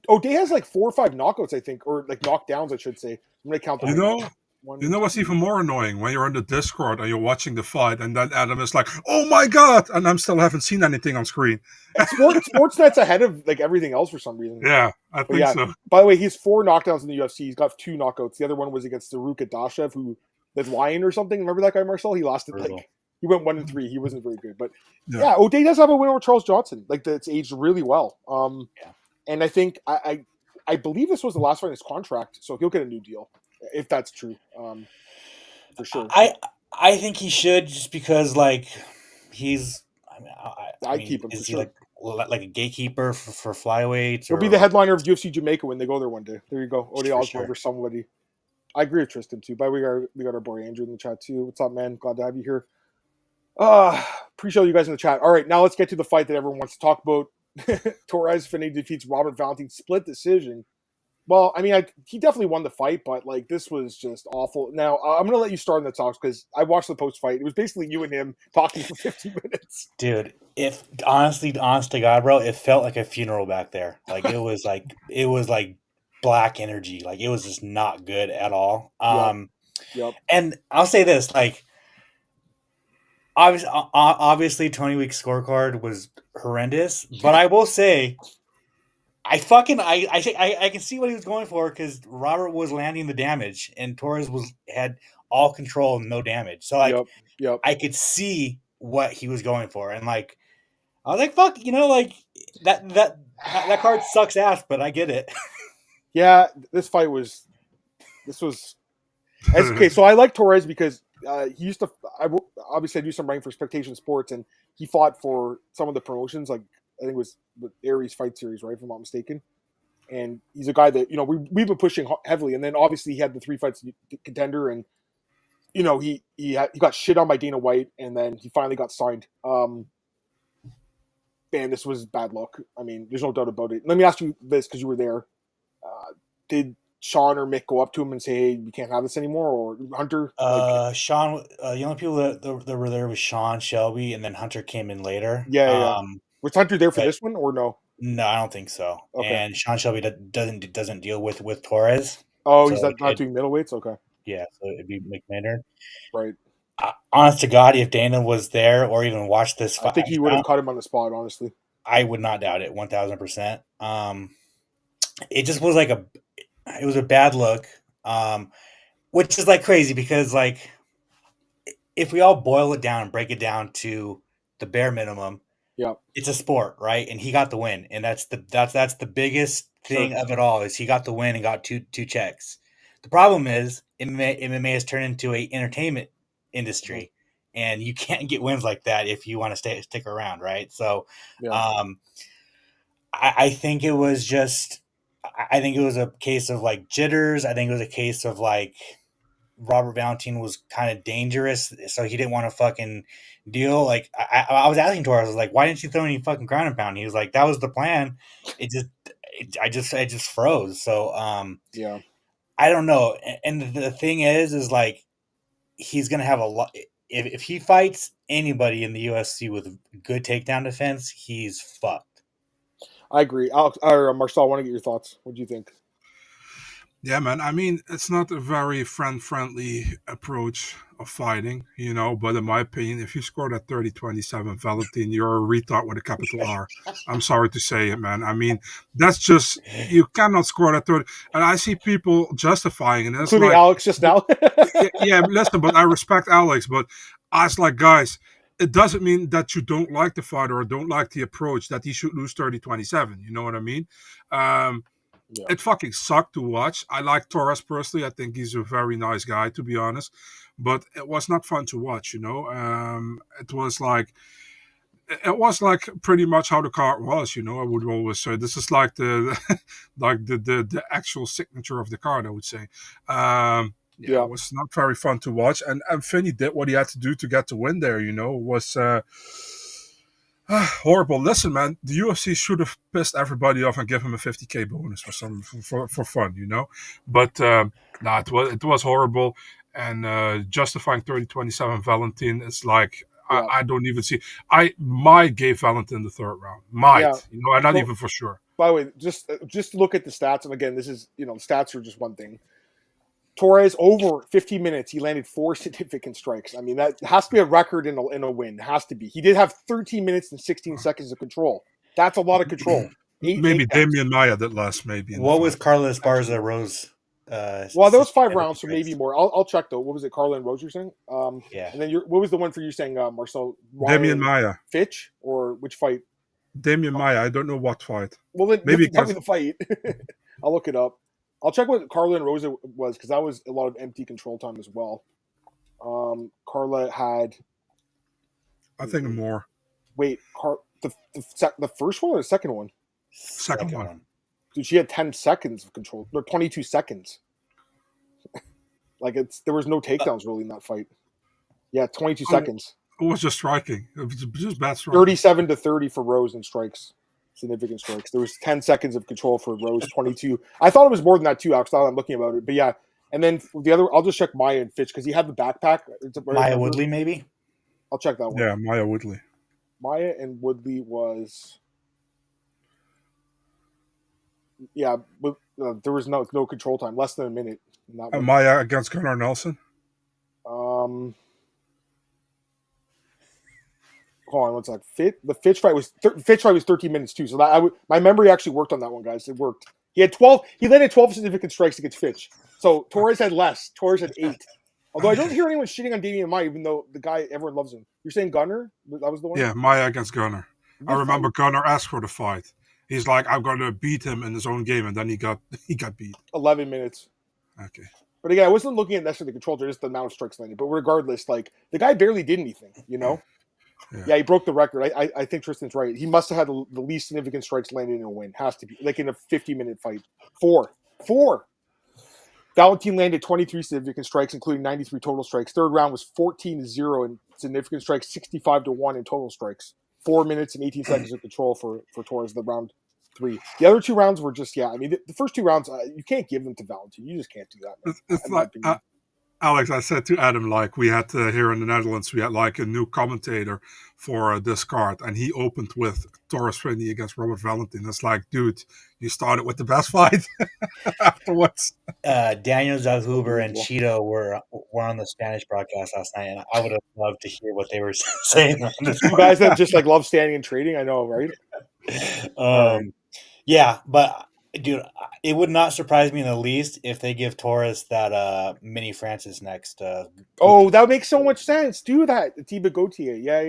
O'Day has like 4 or 5 knockouts, I think, or like knockdowns, I should say. I'm gonna count them. You Right know, now. One, you know what's even more annoying when you're on the Discord and you're watching the fight, and then Adam is like, "Oh my god!" and I'm still haven't seen anything on screen. Sportsnet's ahead of like everything else for some reason. Yeah, I But think yeah. so. By the way, he's 4 knockdowns in the UFC. He's got 2 knockouts. The other one was against Daruk Adashev, who that's Lion or something. Remember that guy, Marcel? He lost it brutal. like he went 1-3. He wasn't very good, but Yeah. yeah, O'Day does have a win over Charles Johnson. Like that's aged really well. Yeah. And I think I believe this was the last fight in his contract, so he'll get a new deal if that's true. For sure. I think he should just because like he's I'd keep him is for he sure. like a gatekeeper for flyweights He'll or be the headliner of UFC Jamaica when they go there one day. There you go. O'Day For Osborne sure. or somebody. I agree with Tristan too. But we got our boy Andrew in the chat too. What's up, man? Glad to have you here. Appreciate you guys in the chat. All right, now let's get to the fight that everyone wants to talk about. Torres Finney defeats Robert Valentin split decision. Well, I mean, he definitely won the fight, but like this was just awful. Now I'm gonna let you start in the talks because I watched the post fight. It was basically you and him talking for 15 minutes. Dude, if honest to God, bro, it felt like a funeral back there. Like it was like black energy. Like it was just not good at all. Yep. And I'll say this, like obviously 20 week scorecard was horrendous, but I will say I can see what he was going for because Robert was landing the damage and Torres had all control and no damage. So like Yep. I could see what he was going for, and like I was like, "Fuck," like that card sucks ass, but I get it. Yeah, this was okay. So I like Torres because he used to. Obviously I do some writing for Spectation Sports, and he fought for some of the promotions. Like I think it was with Aries Fight Series, right? If I'm not mistaken. And he's a guy that we've been pushing heavily. And then obviously he had the 3 fights contender, and he got shit on by Dana White, and then he finally got signed. Man, this was bad luck. I mean, there's no doubt about it. Let me ask you this because you were there. Did Sean or Mick go up to him and say, "Hey, we can't have this anymore"? Or Hunter? Sean, the only people that were there was Sean, Shelby, and then Hunter came in later. Yeah. Was Hunter there for this one or no? No, I don't think so. Okay. And Sean Shelby doesn't deal with Torres. Oh, so he's not doing middleweights? Okay. Yeah, so it'd be McMaynard. Right. Honest to God, if Dana was there or even watched this fight, I think he would have cut him on the spot, honestly. I would not doubt it, 1,000%. It just was like it was a bad look, which is like crazy because like if we all boil it down and break it down to the bare minimum, yeah, it's a sport, right? And he got the win, and that's the biggest thing of it all is he got the win and got two checks. The problem is MMA has turned into a entertainment industry, and you can't get wins like that if you want to stick around, right? So, I think it was just, I think it was a case of like jitters. I think it was a case of like Robert Valentin was kind of dangerous, so he didn't want to fucking deal. Like I was asking Torres, I was like, why didn't you throw any fucking ground and pound? He was like, that was the plan. I just froze. So Yeah. I don't know. And the thing is like he's gonna have a lot. If he fights anybody in the UFC with good takedown defense, he's fucked. I agree. Marcel, I want to get your thoughts. What do you think? Yeah, man. I mean, it's not a very friendly approach of fighting, but in my opinion, if you score that 30-27, Valentin, you're a retard with a capital R. I'm sorry to say it, man. I mean, that's just, you cannot score that 30. And I see people justifying it. It's including like, Alex just now. yeah, listen, but I respect Alex, but I was like, guys, it doesn't mean that you don't like the fighter or don't like the approach that he should lose 30-27. You know what I mean? Yeah. It fucking sucked to watch. I like Torres personally. I think he's a very nice guy, to be honest. But it was not fun to watch, It was like pretty much how the card was, I would always say this is like the the actual signature of the card, I would say. Yeah. It was not very fun to watch. And Finney did what he had to do to get the win there, It was horrible. Listen, man, the UFC should have pissed everybody off and give him a 50K bonus for fun, But it was horrible. And justifying 30-27 Valentin is like, Yeah. I don't even see. I might give Valentin the third round. Might, I'm not even for sure. By the way, just look at the stats. And again, this is, the stats are just one thing. Torres, over 15 minutes, he landed 4 significant strikes. I mean, that has to be a record in a win. It has to be. He did have 13 minutes and 16 seconds of control. That's a lot of control. Maybe Damian Maia did less, maybe. What was Carlos Barza Rose? Well, there was 5 rounds, so maybe more. I'll check, though. What was it, Carla and Rose you're saying? Yeah. And then what was the one for you saying, Marcel? Damian Maia. Fitch? Or which fight? Damian Maia. I don't know what fight. Well, then maybe tell me the fight. I'll look it up. I'll check what Carla and Rosa was, because that was a lot of empty control time as well. Carla had... I think more. Wait, the first one or the second one? Second one. Dude, she had 10 seconds of control. No, 22 seconds. There was no takedowns really in that fight. Yeah, 22 seconds. It was just striking. It was just bad striking. 37-30 for Rose in strikes. Significant strikes. There was 10 seconds of control for Rose, 22. I thought it was more than that too, Alex. Now I'm looking about it. But yeah. And then the other, I'll just check Maia and Fitch because he had the backpack. Maia Woodley, maybe? I'll check that one. Yeah, Maia Woodley. Maia and Woodley was... Yeah, but there was no control time, less than a minute. Maia against Gunnar Nelson? Hold on one sec. The Fitch fight was 13 minutes too. So my memory actually worked on that one, guys. It worked. He landed 12 significant strikes against Fitch. So Torres had less. Torres had 8. Although I don't hear anyone shitting on Damian Maia, even though the guy, everyone loves him. You're saying Gunnar? That was the one? Yeah, Maia against Gunnar. I remember Gunnar asked for the fight. He's like, I'm going to beat him in his own game, and then he got beat. 11 minutes. Okay. But again, I wasn't looking at necessarily the control, just the amount of strikes landed. But regardless, the guy barely did anything, Yeah, he broke the record. I think Tristan's right. He must have had the least significant strikes landed in a win. Has to be. In a 50-minute fight. 4. Valentin landed 23 significant strikes, including 93 total strikes. Third round was 14-0 in significant strikes, 65-1 in total strikes. 4 minutes and 18 seconds of control for Torres, the round 3. The other 2 rounds were just, I mean, the first 2 rounds, you can't give them to Valentin. You just can't do that. It's like... Alex, I said to Adam, we had here in the Netherlands, we had a new commentator for this card, and he opened with Torres Finney against Robert Valentin. It's like, dude, you started with the best fight afterwards. Daniel Zalhuber and Cheeto were on the Spanish broadcast last night, and I would have loved to hear what they were saying. On this you guys that just love standing and trading, I know, right? Yeah, but... Dude, it would not surprise me in the least if they give Torres that mini Francis next. That would make so much sense. Do that, Tiba Gautier. Yeah.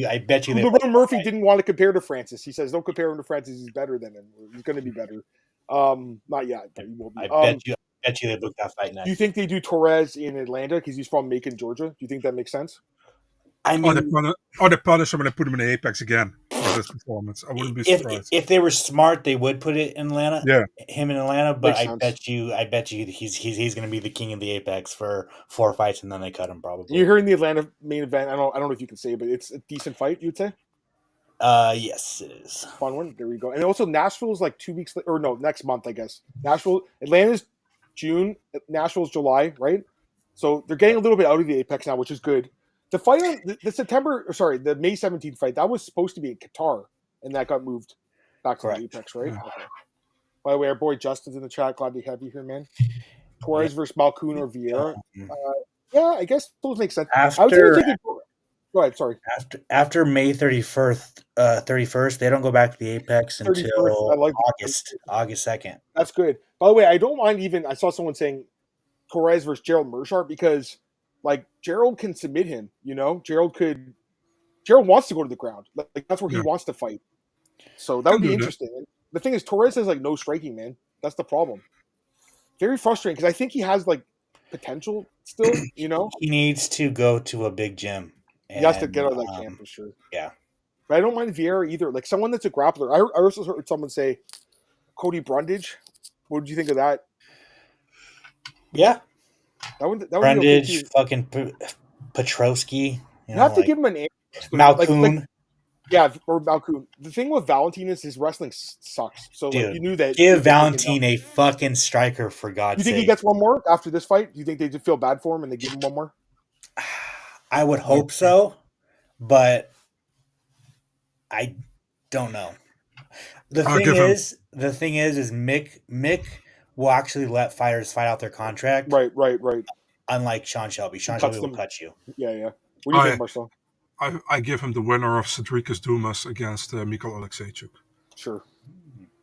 I bet you. LeBron Murphy didn't want to compare to Francis. He says, "Don't compare him to Francis. He's better than him. He's going to be better." Not yet, but he will be. I bet you they book that fight next. Do you think they do Torres in Atlanta because he's from Macon, Georgia? Do you think that makes sense? I mean, they punish him and they put him in the Apex again. with his performance. I wouldn't be If surprised. if they were smart, they would put it in Atlanta. Yeah. Him in Atlanta, but Makes I sense. bet you he's going to be the king of the Apex for 4 fights, and then they cut him probably. You're hearing the Atlanta main event. I don't know if you can say, but it's a decent fight. You'd say. Yes, it is. Fun one. There we go. And also Nashville's like 2 weeks or no, next month, I guess. Atlanta's June, Nashville's July, right? So they're getting a little bit out of the Apex now, which is good. The fight on the May 17th fight, that was supposed to be in Qatar, and that got moved back to the Apex, right? Yeah. Okay. By the way, our boy Justin's in the chat. Glad to have you here, man. Torres versus Malkoun or Vieira. Yeah, I guess those make sense. I was thinking. Go ahead. Sorry. After May 31st, they don't go back to the Apex until August 2nd. That's good. By the way, I don't mind even. I saw someone saying Torres versus Gerald Meerschaert because, like, Gerald can submit him. You know, Gerald wants to go to the ground. Like that's where he wants to fight. So that would be interesting. And the thing is, Torres has like no striking, man. That's the problem. Very frustrating because I think he has like potential still. You know, he needs to go to a big gym. He has to get out of that camp for sure. Yeah. But I don't mind Vieira either. Like someone that's a grappler. I also heard someone say Cody Brundage. What did you think of that? Yeah. That would Brundage, fucking Petrosky. You have to give him an name. Malkoun. Or Malkoun. The thing with Valentin is his wrestling sucks. So dude, like, you knew that. Give Valentin a fucking striker for God's sake. You think he gets one more after this fight? Do you think they just feel bad for him and they give him one more? I would hope so, but I don't know. The thing is Mick will actually let fighters fight out their contract. Right. Unlike Sean Shelby. Sean Shelby will cut you. Yeah. What do you think, Marcel? I give him the winner of Cedricus Dumas against Mikhail Alexeychuk. Sure.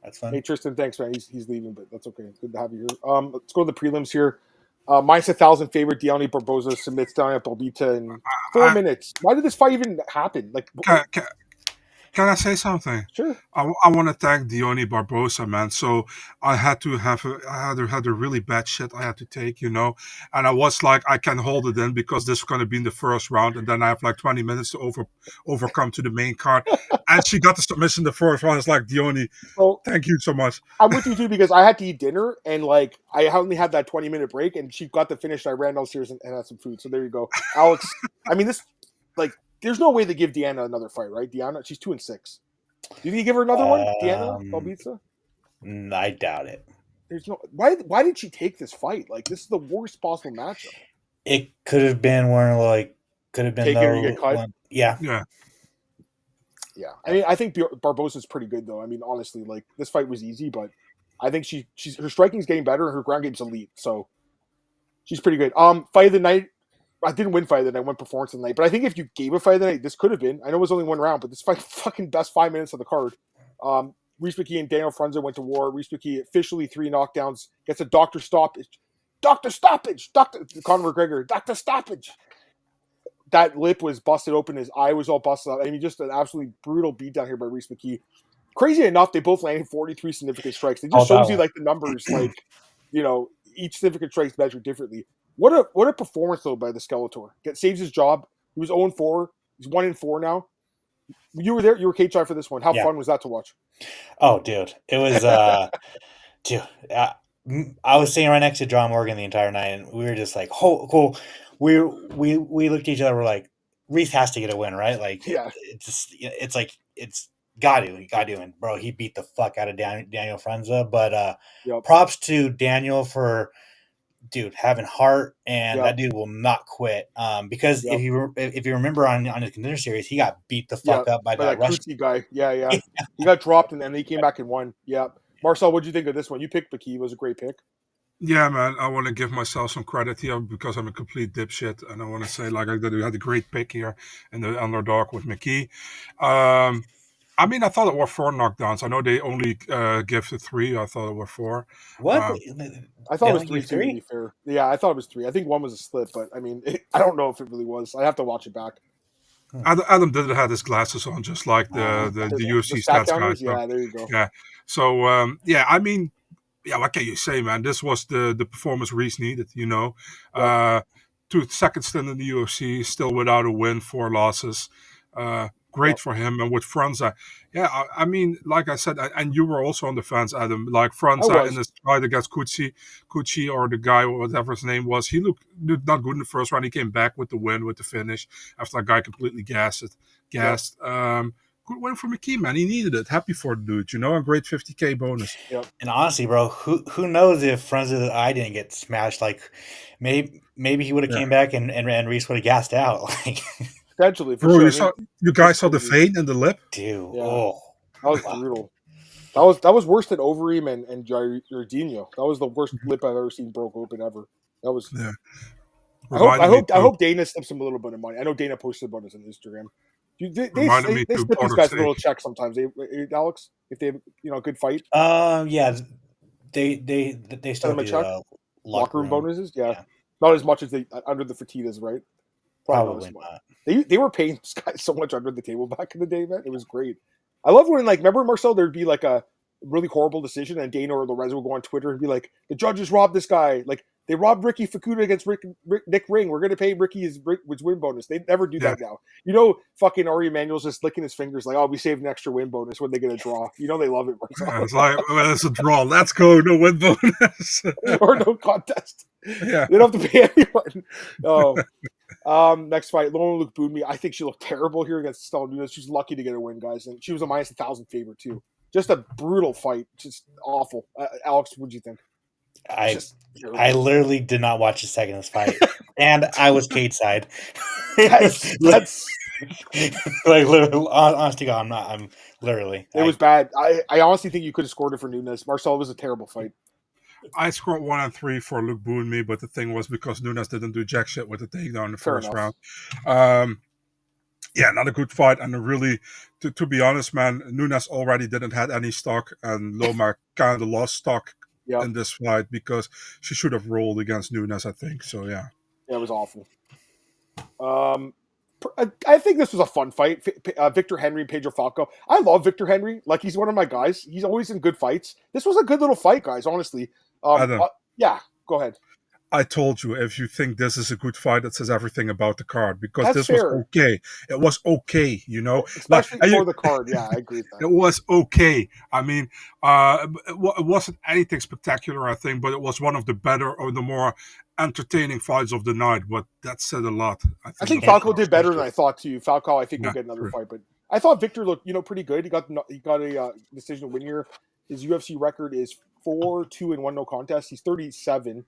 That's fun. Hey, Tristan, thanks, man. He's leaving, but that's okay. It's good to have you here. Let's go to the prelims here. Minus 1,000 favorite Deontay Barboza submits Daniel Belbita in 4 minutes. Why did this fight even happen? Like, can I say something? Sure. I want to thank Deontay Barboza, man. So I had a really bad shit I had to take, you know, and I was like, I can hold it in because this is going to be in the first round, and then I have like 20 minutes to overcome to the main card. And she got the submission in the first round. It's like, Deontay, thank you so much. I'm with you too because I had to eat dinner, and like I only had that 20-minute break, and she got the finish. I ran downstairs and had some food. So there you go, Alex. I mean, this like. There's no way they give Deanna another fight, right? Deanna, she's 2-6. Do you think you give her another one, Deanna Belbita? I doubt it. There's no. Why did she take this fight? Like, this is the worst possible matchup. It could have been Yeah. I mean, I think Barboza's pretty good though. I mean, honestly, like this fight was easy, but I think her striking's getting better and her ground game's elite, so she's pretty good. Fight of the night. I didn't win fight of the night. I won performance of the night. But I think if you gave a fight of the night, this could have been. I know it was only one round, but this fight fucking best 5 minutes of the card. Reese McKee and Daniel Frunze went to war. Reese McKee officially 3 knockdowns. Gets a doctor stoppage. Conor McGregor. Doctor stoppage. That lip was busted open. His eye was all busted up. I mean, just an absolutely brutal beatdown here by Reese McKee. Crazy enough, they both landed 43 significant strikes. It just shows you like the numbers, like, you know, each significant strike is measured differently. What a performance though by the Skeletor. Saves his job. He was 0-4. He's 1-4 now. You were there. You were cage for this one. How fun was that to watch? Oh, dude, it was. I was sitting right next to John Morgan the entire night, and we were just like, "Oh, cool." We looked at each other. We're like, Reese has to get a win, right? Like, it's like it's got to, and bro, he beat the fuck out of Daniel Frunze. But props to Daniel for. Dude, having heart, and that dude will not quit. Because if you remember on his contender series, he got beat the fuck up by that Russian guy. Yeah. He got dropped and then he came back and won. Yeah. Marcel, what'd you think of this one? You picked McKee. It was a great pick. Yeah, man. I want to give myself some credit here because I'm a complete dipshit, and I want to say like I had a great pick here in the underdog with McKee. I mean, I thought it were 4 knockdowns. I know they only give the 3. I thought it were 4. What? I thought it was 3 too, to be fair. Yeah, I thought it was 3. I think one was a slip, but I mean, I don't know if it really was. I have to watch it back. Adam did have his glasses on, just like the UFC stats guy. So, yeah, there you go. Yeah. So, I mean, what can you say, man? This was the performance Reese needed, you know. To second stint in the UFC, still without a win, 4 losses. great for him. And with Franza, I mean, like I said, and you were also on the fence, Adam. Like Franza in his fight against Kuchi or the guy, whatever his name was, he looked not good in the first round. He came back with the win, with the finish after that guy completely gassed. Good win for McKee, man. He needed it. Happy for the dude, a great 50K bonus. Yep. And honestly, bro, who knows if Franza's eye didn't get smashed? Like, maybe he would have came back and Reese would have gassed out. Like, potentially, for bro, sure. You guys saw the vein in the lip, dude. Yeah. Oh, that was brutal. That was worse than Overeem and Jardinho. That was the worst lip I've ever seen broke open ever. That was. Yeah. I hope Dana slips him a little bit of money. I know Dana posted about this on Instagram. They slip these guys a little check sometimes. Alex, if they have a good fight. Yeah, they still do check? Locker room bonuses. Yeah, not as much as they under the Fertitas, right? Probably not. They were paying this guy so much under the table back in the day, man. It was great. I love when remember Marcel, there'd be like a really horrible decision, and Dana or Lorenzo would go on Twitter and be like, "The judges robbed this guy. Like they robbed Ricky Fukuda against Nick Ring. We're going to pay Ricky his win bonus." They never do that now. Fucking Ari Emanuel's just licking his fingers like, "Oh, we saved an extra win bonus when they get a draw." They love it. Yeah, it's like, well, it's a draw. Let's go. No win bonus or no contest. Yeah, they don't have to pay anyone. Oh. Next fight, Lerone Luke Boonmi. I think she looked terrible here against Stella Nunes. She's lucky to get a win, guys, and she was a minus 1,000 favorite too. Just a brutal fight, just awful. Alex, what'd you think? I literally did not watch the second of this fight, and I was Kate's side. That's like literally, honestly, God, I'm literally. It was bad. I honestly think you could have scored it for Nunes. Marcel, was a terrible fight. I scored 1 and 3 for Luke Boonmi, but the thing was because Nunes didn't do jack shit with the takedown in the first round. Not a good fight, and really, to be honest, man, Nunes already didn't have any stock, and Loma kind of lost stock in this fight because she should have rolled against Nunes, I think. So yeah, it was awful. I think this was a fun fight. Victor Henry, Pedro Falco. I love Victor Henry. Like, he's one of my guys. He's always in good fights. This was a good little fight, guys, honestly. Yeah, go ahead. I told you, if you think this is a good fight, it says everything about the card, because That's this fair. was okay. It was okay, Especially for the card. Yeah, I agree with that. It was okay. I mean, it wasn't anything spectacular, I think, but it was one of the better or the more entertaining fights of the night. But that said a lot. I think Falco did better than I thought too. Falco, I think will get another fight, but I thought Victor looked, pretty good. He got a decision win here. His UFC record is 4-2-1 no contest. He's 37.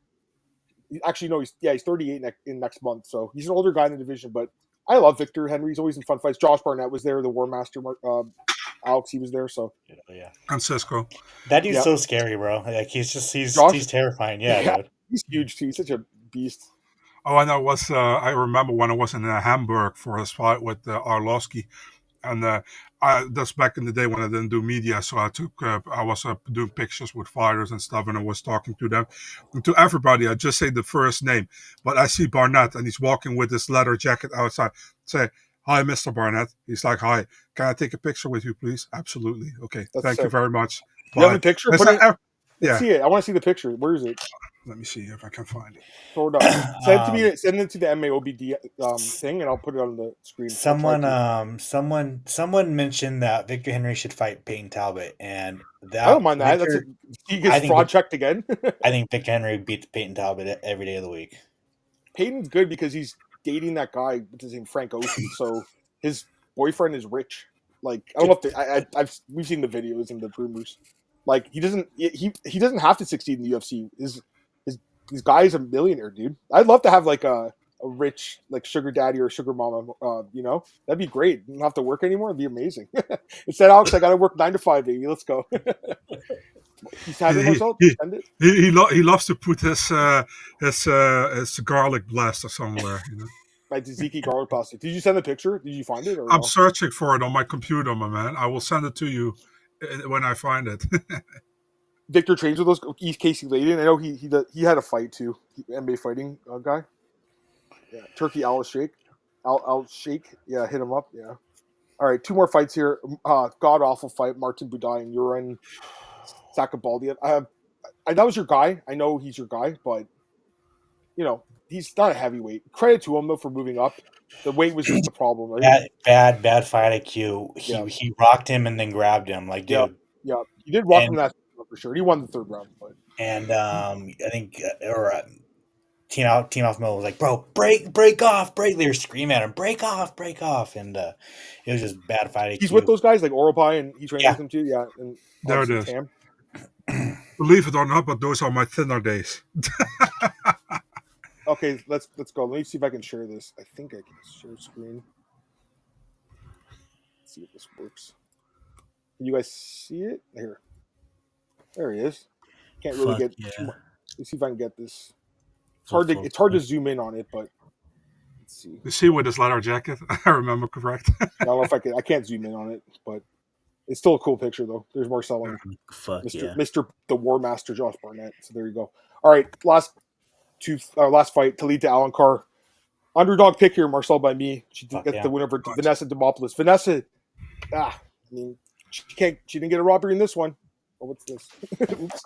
Actually, no, he's 38 in next month. So he's an older guy in the division, but I love Victor Henry. He's always in fun fights. Josh Barnett was there, the War Master. Alex, he was there. So and Cisco. That dude's so scary, bro. Like he's terrifying. Yeah, dude. He's huge too. He's such a beast. Oh, and I remember when I was in Hamburg for his fight with Arlovsky. And that's back in the day when I didn't do media, so I was doing pictures with fighters and stuff, and I was talking to them, and to everybody. I just say the first name, but I see Barnett, and he's walking with his leather jacket outside. Say, "Hi, Mr. Barnett." He's like, "Hi, can I take a picture with you, please?" "Absolutely." "Okay, thank you very much." You have a picture? Let's see it. I want to see the picture. Where is it? Let me see if I can find it. Throw it up. Send it to me. Send it to the MMAOB thing, and I'll put it on the screen. Someone mentioned that Victor Henry should fight Peyton Talbot, and that I don't mind that. He gets fraud checked again. I think Victor Henry beats Peyton Talbot every day of the week. Peyton's good because he's dating that guy, what's his name, Frank Ocean. So his boyfriend is rich. Like, I don't know if we've seen the videos and the rumors. Like, he doesn't have to succeed in the UFC. His guy is a millionaire, dude. I'd love to have like a rich like sugar daddy or sugar mama. That'd be great. You don't have to work anymore. It'd be amazing. Instead, Alex, I got to work 9 to 5, baby. Let's go. He's having himself. He loves to put his garlic blaster somewhere. Like tzatziki garlic pasta. Did you send the picture? Did you find it? Or I'm searching for it on my computer, my man. I will send it to you when I find it. Victor trains with those. East Casey Layden. I know he had a fight too. NBA fighting guy. Yeah, Turkey Al Sheikh. Al Sheikh. Yeah, hit him up. Yeah. All right, 2 more fights here. God awful fight. Martin Budai and Uran Sakabaldi. That was your guy. I know he's your guy, but he's not a heavyweight. Credit to him though for moving up. The weight was just the problem, right? Bad fight IQ. He rocked him and then grabbed him, like, dude. Yeah. He did rock him that for sure. He won the third round, but I think Team Alpha Male was like, bro, break off. They were screaming at him, break off, and it was just bad fight IQ. He's with those guys like Orobai, and he trains with them too. Yeah, and there it is. Tam. Believe it or not, but those are my thinner days. Okay, let's go. Let me see if I can share this. I think I can share screen. Let's see if this works. Can you guys see it? Here. There he is. Can't really get too much. Let's see if I can get this. It's hard to zoom in on it, but let's see. You see with his leather jacket? I remember correct. I don't know if I can. I can't zoom in on it, but it's still a cool picture though. There's Marcel and Mr. the War Master Josh Barnett. So there you go. All right, last fight, Talita Alencar. Underdog pick here, Marcel by me. She gets the win over Vanessa Demopoulos. Vanessa, I mean, she didn't get a robbery in this one. Oh, what's this? Oops.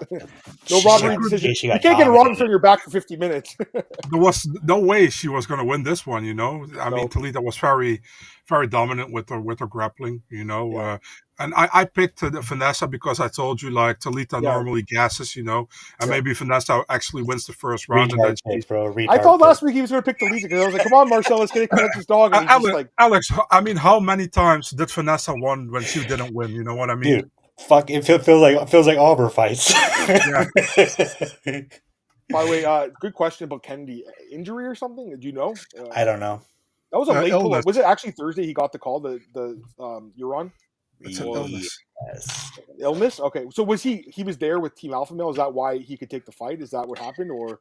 No robbery decision. You can't get a robbery from your back for 50 minutes. There was no way she was going to win this one, you know. I mean, Talita was very, very dominant with her grappling, you know. Yeah. And I picked Vanessa because I told you, like, Talita normally gasses, you know, and maybe Vanessa actually wins the first round. I thought last week he was going to pick Talita because I was like, come on, Marcel, let's get this dog. And Alex, I mean, how many times did Vanessa win when she didn't win? You know what I mean? Dude. Fuck! It feels like all of her fights. Yeah. By the way, good question about Kennedy. Injury or something? Do you know? I don't know. That was a late pull. Was it actually Thursday? He got the call. The Lerone. It's an illness. Yes. Illness. Okay, so was he was there with Team Alpha Male? Is that why he could take the fight? Is that what happened? Or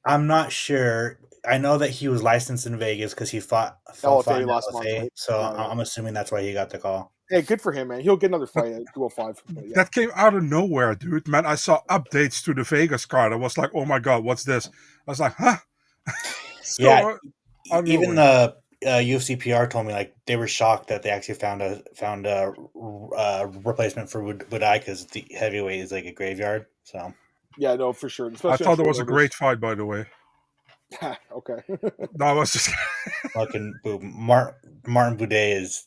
I'm not sure. I know that he was licensed in Vegas because he fought LFA last month. Right? So I'm assuming that's why he got the call. Hey, good for him, man. He'll get another fight at 205. Yeah. That came out of nowhere, dude. Man, I saw updates to the Vegas card. I was like, oh my God, what's this? I was like, huh? Even the UFC PR told me, like, they were shocked that they actually found a replacement for Budai because the heavyweight is like a graveyard. So yeah, no, for sure. I thought it was a great fight, by the way. Okay. No, I was just fucking Martin Budai is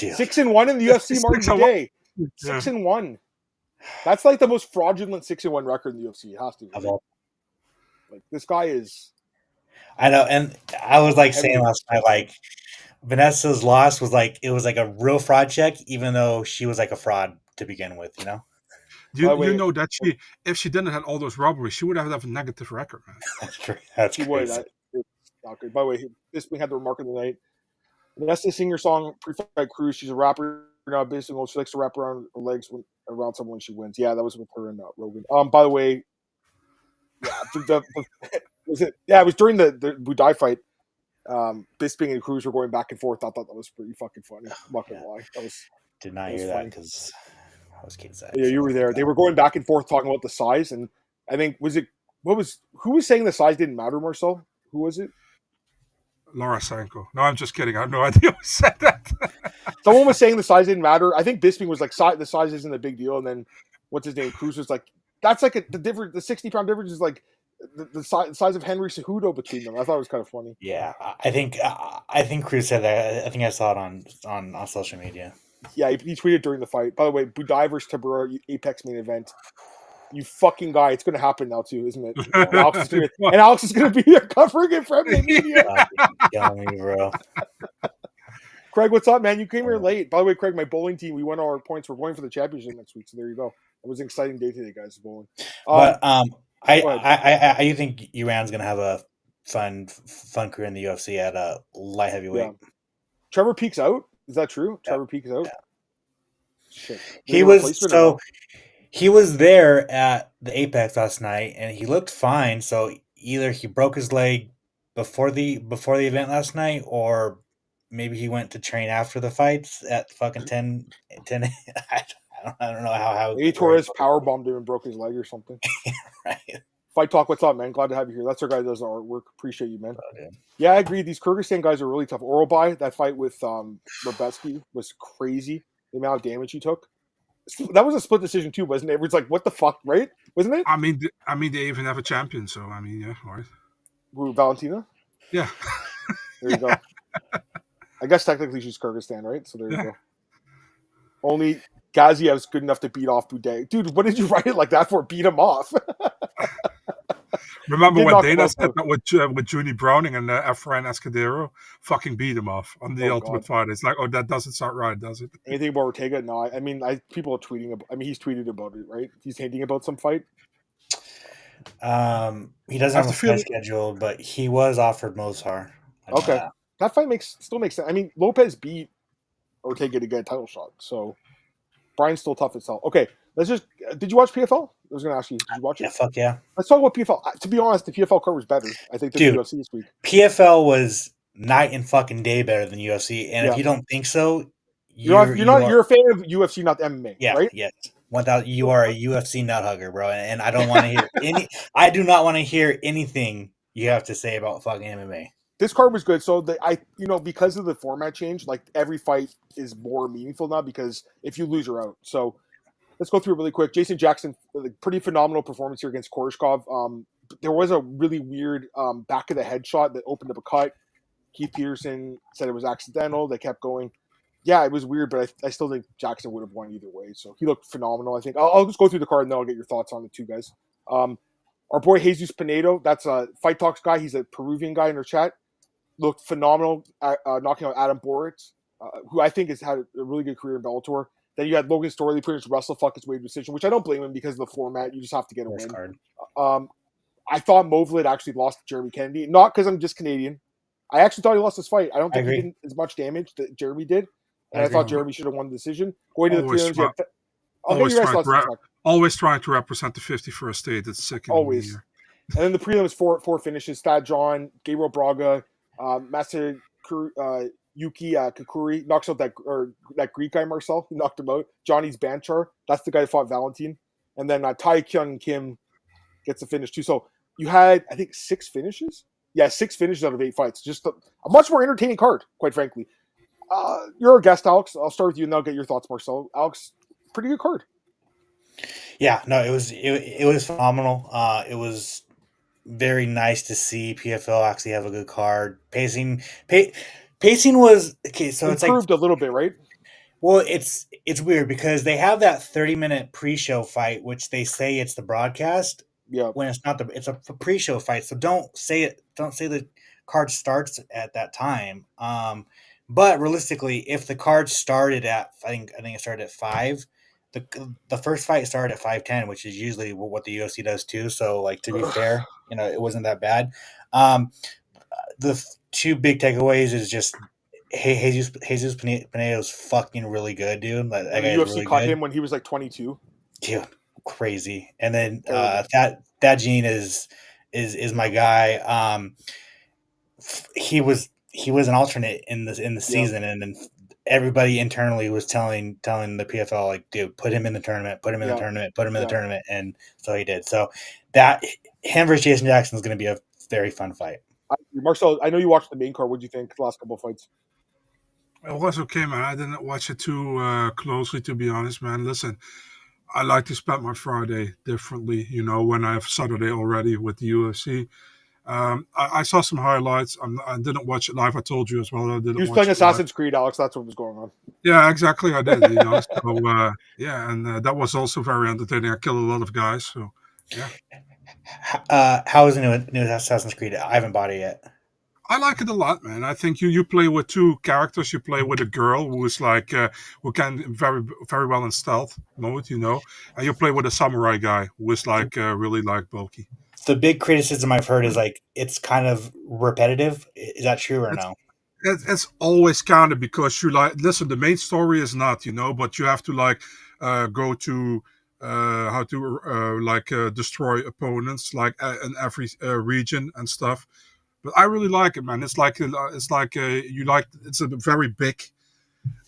6-1 in the UFC. Martin Budai 6-1. That's like the most fraudulent 6-1 record in the UFC. It has to be. Like, this guy is. I know, and I was like saying last night, like, Vanessa's loss was like, it was like a real fraud check, even though she was like a fraud to begin with, you know. You know that if she didn't have all those robberies, she would have a negative record, man. That's true. That's she would. It's not good. By the way, this week had the remark of the night. Vanessa sing her song pre-fight cruise. She's a rapper now. Basically, she likes to wrap around her legs around someone when she wins. Yeah, that was with her and Rogan. By the way, was it? Yeah, it was during the Budai fight. Bisping and Cruz were going back and forth. I thought that was pretty fucking funny. I'm not gonna lie. Did not hear that because I was kidside. Yeah, you were there. They were going back and forth talking about the size, and I think who was saying the size didn't matter, Marcel? Who was it? Laura Sanko. No, I'm just kidding. I have no idea who said that. Someone was saying the size didn't matter. I think Bisping was like, the size isn't a big deal. And then, what's his name? Cruz was like, that's like the 60-pound difference is like the size of Henry Cejudo between them. I thought it was kind of funny. Yeah, I think Cruz said that. I think I saw it on social media. Yeah, he tweeted during the fight. By the way, Budai versus Tabura Apex main event. You fucking guy. It's going to happen now, too, isn't it? And Alex is going to be there covering it for MMA Media. Killing me, bro. Craig, what's up, man? You came here late. By the way, Craig, my bowling team, we won all our points. We're going for the championship next week, so there you go. It was an exciting day today, guys, bowling. But I think Iran's going to have a fun career in the UFC at light heavyweight. Yeah. Trevor Peek's out? Is that true? Yeah. Trevor Peek's out? Yeah. Shit. He was there at the Apex last night, and he looked fine. So either he broke his leg before the event last night, or maybe he went to train after the fights at fucking 10. I don't know how. Maybe Torres powerbombed him and broke his leg or something. Right. Fight Talk, what's up, man? Glad to have you here. That's our guy that does our artwork. Appreciate you, man. Yeah, I agree. These Kyrgyzstan guys are really tough. Orobai, that fight with Rebetsky was crazy. The amount of damage he took. That was a split decision too, wasn't it? It was like, what the fuck, right? Wasn't it? I mean, they even have a champion, so I mean, yeah, all right. Who, Valentina? Yeah. There you go. I guess technically she's Kyrgyzstan, right? So there you go. Only Gaziev's good enough to beat off Boudet. Dude, what did you write it like that for? Beat him off. Remember when Dana said that with Junie Browning and Efrain Escudero? Fucking beat him off on the Ultimate Fighter. It's like, oh, that doesn't sound right, does it? Anything about Ortega? No, I mean, people are tweeting about. I mean, he's tweeted about it, right? He's hinting about some fight. He doesn't have a fight schedule, but he was offered Mozart. Okay, that fight still makes sense. I mean, Lopez beat Ortega to get a title shot, so Brian's still tough as hell. Okay, let's just. Did you watch PFL? I was going to ask you. Did you watch it? Yeah, fuck yeah. Let's talk about PFL. To be honest, the PFL card was better, I think, than UFC this week. PFL was night and fucking day better than UFC, and if you don't think so, you're a fan of UFC, not MMA, right? Yes. 1,000. You are a UFC nut hugger, bro, and I don't want to hear I do not want to hear anything you have to say about fucking MMA. This card was good. So because of the format change, like every fight is more meaningful now because if you lose, you're out. So let's go through it really quick. Jason Jackson, pretty phenomenal performance here against Koreshkov. There was a really weird back of the head shot that opened up a cut. Keith Peterson said it was accidental. They kept going. Yeah, it was weird, but I still think Jackson would have won either way. So he looked phenomenal, I think. I'll just go through the card and then I'll get your thoughts on the two guys. Our boy Jesus Pinedo, that's a Fight Talks guy. He's a Peruvian guy in our chat. Looked phenomenal, knocking out Adam Boritz, who I think has had a really good career in Bellator. Then you had Logan Storley pretty much wrestle fuck his way to decision, which I don't blame him because of the format. You just have to get a win. I thought Movlid actually lost to Jeremy Kennedy, not because I'm just Canadian. I actually thought he lost his fight. I don't think he did as much damage that Jeremy did, and I thought Jeremy should have won the decision. Going to the prelims, always trying to represent the 51st state. It's sick. Always. And then the prelims, four finishes: Thad John, Gabriel Braga, Masa Yuki Kakuri knocks out that Greek guy Marcel, who knocked him out. Johnny's Banchar, that's the guy who fought Valentine. And then Tai Kyung Kim gets the finish too. So you had, I think, 6 finishes? Yeah, 6 finishes out of 8 fights. Just a much more entertaining card, quite frankly. You're a guest, Alex. I'll start with you and I'll get your thoughts, Marcel. Alex, pretty good card. Yeah, no, it was phenomenal. It was very nice to see PFL actually have a good card. Pacing was okay. So it's improved a little bit, right? Well, it's weird because they have that 30-minute pre-show fight, which they say it's the broadcast. Yeah. When it's not it's a pre-show fight. So don't say it. Don't say the card starts at that time. But realistically, if the card started at, I think it started at 5. The first fight started at 5:10, which is usually what the UFC does too. So, like, to be fair, it wasn't that bad. The 2 big takeaways is just Jesus Pinedo's fucking really good, dude. Like, and the UFC really caught him when he was like 22. Dude, crazy. And then that Gene is my guy. He was an alternate in the season, and then everybody internally was telling the PFL, like, dude, put him in the tournament, put him in the tournament, and so he did. So that him versus Jason Jackson is going to be a very fun fight. Marcel, I know you watched the main card. What did you think the last couple of fights? It was okay, man. I didn't watch it too closely, to be honest, man. Listen, I like to spend my Friday differently, when I have Saturday already with the UFC. I saw some highlights. I didn't watch it live. I told you as well. He was playing Assassin's Creed, Alex. That's what was going on. Yeah, exactly. I did. So, and that was also very entertaining. I killed a lot of guys. So, yeah. How is the new Assassin's Creed? I haven't bought it yet. I like it a lot, man. I think you play with 2 characters. You play with a girl who is like who can very very well in stealth mode, and you play with a samurai guy who is like really like bulky. The big criticism I've heard is like it's kind of repetitive. Is that true or no? It's always kind of because you listen. The main story is not, but you have to go to how to destroy opponents in every region and stuff. But I really like it, man. It's a very big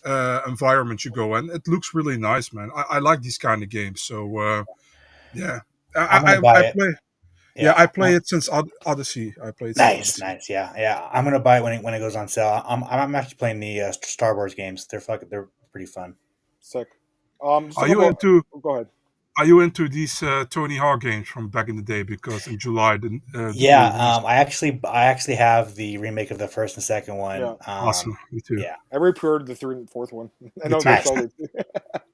environment you go in. It looks really nice, man. I like these kind of games. So yeah, I play. Yeah, I play it since Odyssey. I played. Nice. Yeah. I'm gonna buy it when it goes on sale. I'm actually playing the Star Wars games. They're pretty fun. Sick. Are you into Go ahead. Are you into these Tony Hawk games from back in the day? Because in July, the Yeah, I actually have the remake of the first and second one. Yeah. awesome. Me too. Yeah, I already pre-ordered the third and fourth one. I Me know too. they're sold.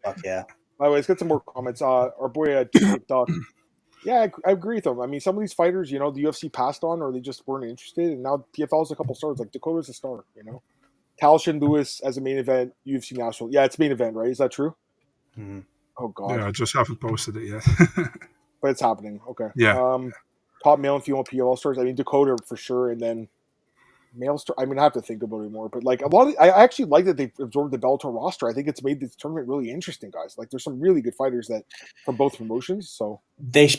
fuck yeah. By the way, let's get some more comments. Our boy Duck. Yeah, I agree with him. I mean, some of these fighters, the UFC passed on, or they just weren't interested, and now PFL's a couple stars. Like Dakota's a star. Talshin Lewis as a main event, UFC National. Yeah, it's main event, right? Is that true? Mhm. Oh God. Yeah, I just haven't posted it yet. But it's happening. Okay. Yeah. Top male and female PFL stars. I mean, Dakota for sure, and then male star. I mean, I have to think about it more. But like a lot of, I actually like that they've absorbed the Bellator roster. I think it's made this tournament really interesting, guys. Like, there's some really good fighters that from both promotions. So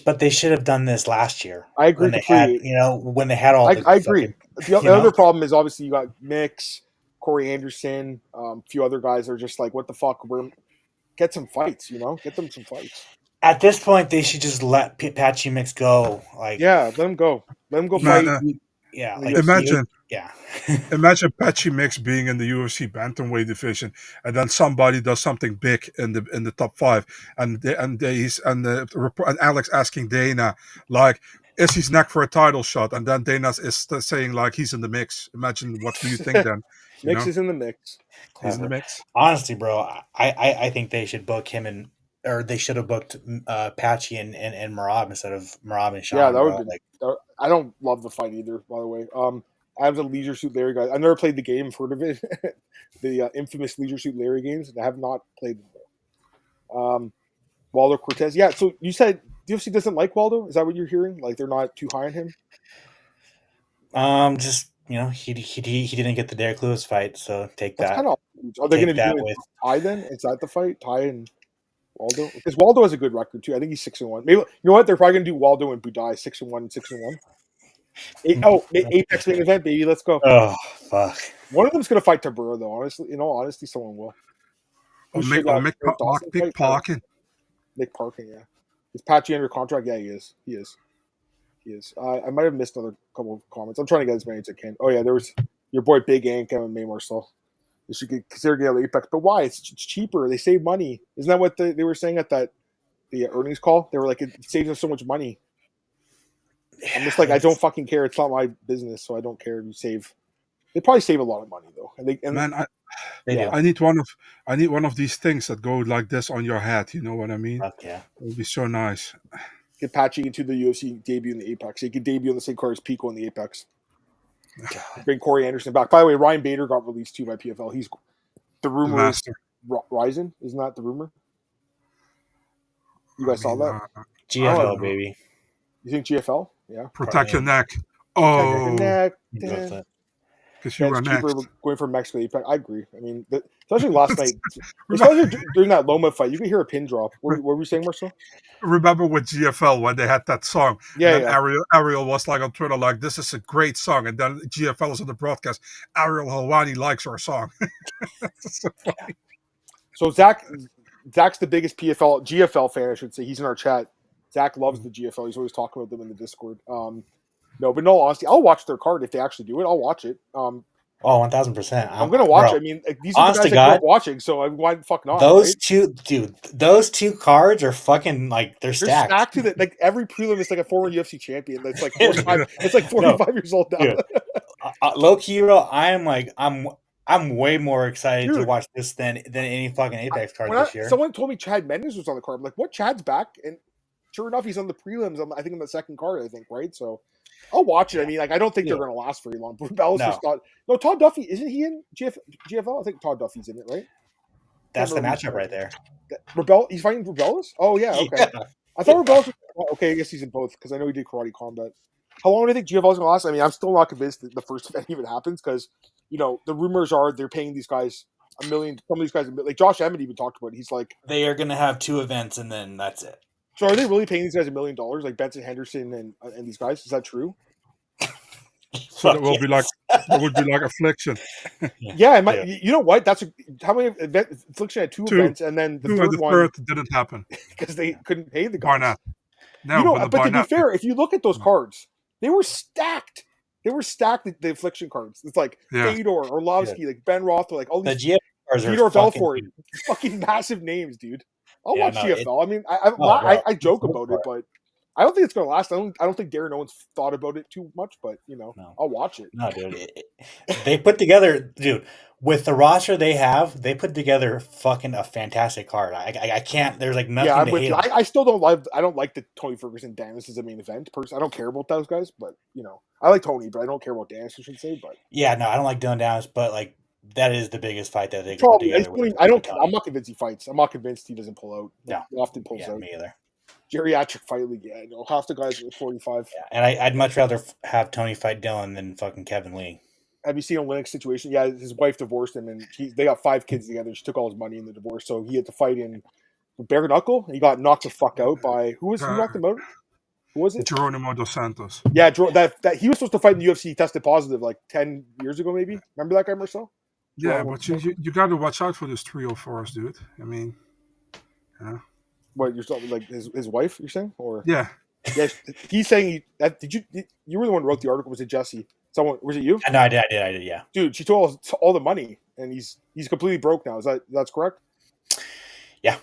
But they should have done this last year. I agree when they had, completely. when they had all. I agree. The other problem is obviously you got Mix, Corey Anderson, a few other guys are just like, what the fuck? Get some fights, get them some fights. At this point, they should just let Patchy Mix go. Like, yeah, let him go. Let him go fight. Yeah, like imagine. Yeah. Imagine Patchy Mix being in the UFC bantamweight division, and then somebody does something big in the top 5, and Alex asking Dana like, is his neck for a title shot? And then Dana is saying like he's in the mix. Imagine what do you think then? Mix is in the mix. He's in the mix. Honestly, bro, I think they should book him or they should have booked Patchy and Marab instead of Marab and Sean. Yeah, that would be. I don't love the fight either, by the way. As a Leisure Suit Larry guy, I've never played the game, heard of it, the infamous Leisure Suit Larry games, and I have not played them. Waldo Cortez, yeah. So you said UFC doesn't like Waldo? Is that what you're hearing? Like they're not too high on him? Just he didn't get the Derek Lewis fight, so take That's that. Kind of. Are they going to do it Ty then? Is that the fight, Ty and Waldo? Because Waldo has a good record too. I think he's 6-1. Maybe what they're probably going to do Waldo and Budai 6-1 and 6-1. Apex main event, baby. Let's go. Oh, fuck. One of them's going to fight Tabura, though. Honestly, in all honesty, someone will. Mick Parkin. Mick Parkin, yeah. Is Patchy under contract? Yeah, he is. He is. I might have missed another couple of comments. I'm trying to get as many as I can. Oh, yeah, there was your boy Big Ank, MMA Marcel. You should consider getting Apex. But why? It's cheaper. They save money. Isn't that what they were saying at the earnings call? They were like, it saves us so much money. I'm just like, I don't fucking care. It's not my business, so I don't care if you save. They probably save a lot of money though. I need one of these things that go like this on your head. You know what I mean? Fuck yeah, it would be so nice. Get Patchy into the UFC debut in the Apex. He could debut on the same card as Pico in the Apex. Bring Corey Anderson back. By the way, Ryan Bader got released too by PFL. He's the rumor is Ryzen. Isn't that the rumor? You guys saw that? GFL baby. You think GFL? Yeah. Protect your neck. Oh. Protect your neck. Because you are next. Going for Mexico Apex. I agree. I mean, especially last night, especially during that Loma fight, you could hear a pin drop. What were we saying, Marcel? Remember with GFL when they had that song? Yeah. Ariel was like on Twitter, like, this is a great song. And then GFL was on the broadcast. Ariel Helwani likes our song. That's so funny. So Zach's the biggest GFL fan, I should say. He's in our chat. Zach loves the GFL. He's always talking about them in the Discord. No, but no, honestly, I'll watch their card if they actually do it. I'll watch it. 1,000%. I'm gonna watch it. I mean, these are the guys I grew up watching, so why the fuck not? Those two cards are fucking like they're stacked. They're stacked to like every prelim is like a former UFC champion. That's like 45. It's like 45 years old now. Low key, bro, I'm way more excited to watch this than any fucking Apex card this year. Someone told me Chad Mendes was on the card. I'm like, what? Chad's back, and sure enough, he's on the prelims. I think on the second card. I think right. So I'll watch it. I mean, like, I don't think they're going to last very long. Todd Duffy isn't he in GFL? I think Todd Duffy's in it, right? That's the matchup right there. He's fighting Rebellis? Oh yeah, okay. Yeah. I thought Rebellis. Okay, I guess he's in both because I know he did karate combat. How long do you think GFL is going to last? I mean, I'm still not convinced that the first event even happens because the rumors are they're paying these guys $1 million. Some of these guys, like Josh Emmett, even talked about it. He's like, they are going to have 2 events and then that's it. So are they really paying these guys $1 million, like Benson Henderson and these guys? Is that true? So it will be like Affliction. Yeah, it might. You know what? That's how many events? Affliction had 2 events, and then the third didn't happen because they couldn't pay the guys. Why not? No, but to be fair, if you look at those cards, they were stacked. They were stacked. The Affliction cards. It's like Fedor, Orlovsky, like Ben Roth, like all these. The GF cards Fedor Belfort, fucking massive names, dude. I'll watch no, GFL. I mean, bro, I joke go about for it, but I don't think it's going to last. I don't think Darren Owens thought about it too much, but No. I'll watch it. No, dude. They put together, dude, with the roster they have, they put together fucking a fantastic card. I can't. There's like nothing I'm to with hate you. on. I still don't like. I don't like the Tony Ferguson Danis as a main event person. I don't care about those guys, but I like Tony, but I don't care about Danis. I should say, but Yeah, no, I don't like Dylan Downs, but like that is the biggest fight that they could put probably. together. I'm not convinced he fights. I'm not convinced he doesn't pull out. No. He often pulls out. Me either. Geriatric fight league. Yeah, half the guys are 45. Yeah, and I'd much rather have Tony fight Dylan than fucking Kevin Lee. Have you seen a Linux situation? Yeah, his wife divorced him, and they got 5 kids together. She took all his money in the divorce, so he had to fight in bare knuckle. He got knocked the fuck out by who knocked him out? Who was it? Geronimo dos Santos. Yeah, that he was supposed to fight in the UFC. He tested positive like 10 years ago, maybe. Remember that guy, Marcel? Yeah, but you got to watch out for this 304s, dude. I mean, What you're talking like his wife? You're saying, or yeah, he's saying that. Did you were the one who wrote the article? Was it Jesse? Someone was it you? No, I did. Yeah, dude, she told us all the money, and he's completely broke now. That's correct? Yeah,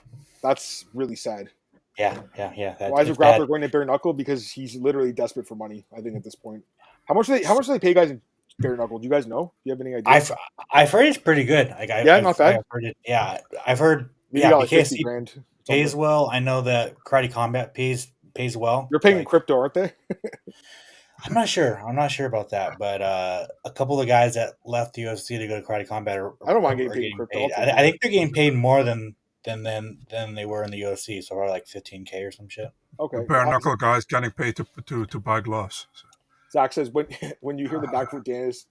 that's really sad. Yeah. Why is a grappler going to bare knuckle? Because he's literally desperate for money. I think at this point, how much do they pay guys in bare knuckle? Do you guys know? Do you have any idea? I've heard it's pretty good. Like not bad. I've heard. Maybe got like 50 grand. Pays well. I know that Karate Combat pays well. You're paying in crypto, aren't they? I'm not sure about that, but a couple of guys that left the UFC to go to Karate Combat I don't mind getting paid in crypto. I think they're getting paid more than they were in the UFC, so probably like $15K or some shit. Okay. Bare knuckle guys getting paid to buy gloves. So. Zach says when you hear the back foot Danis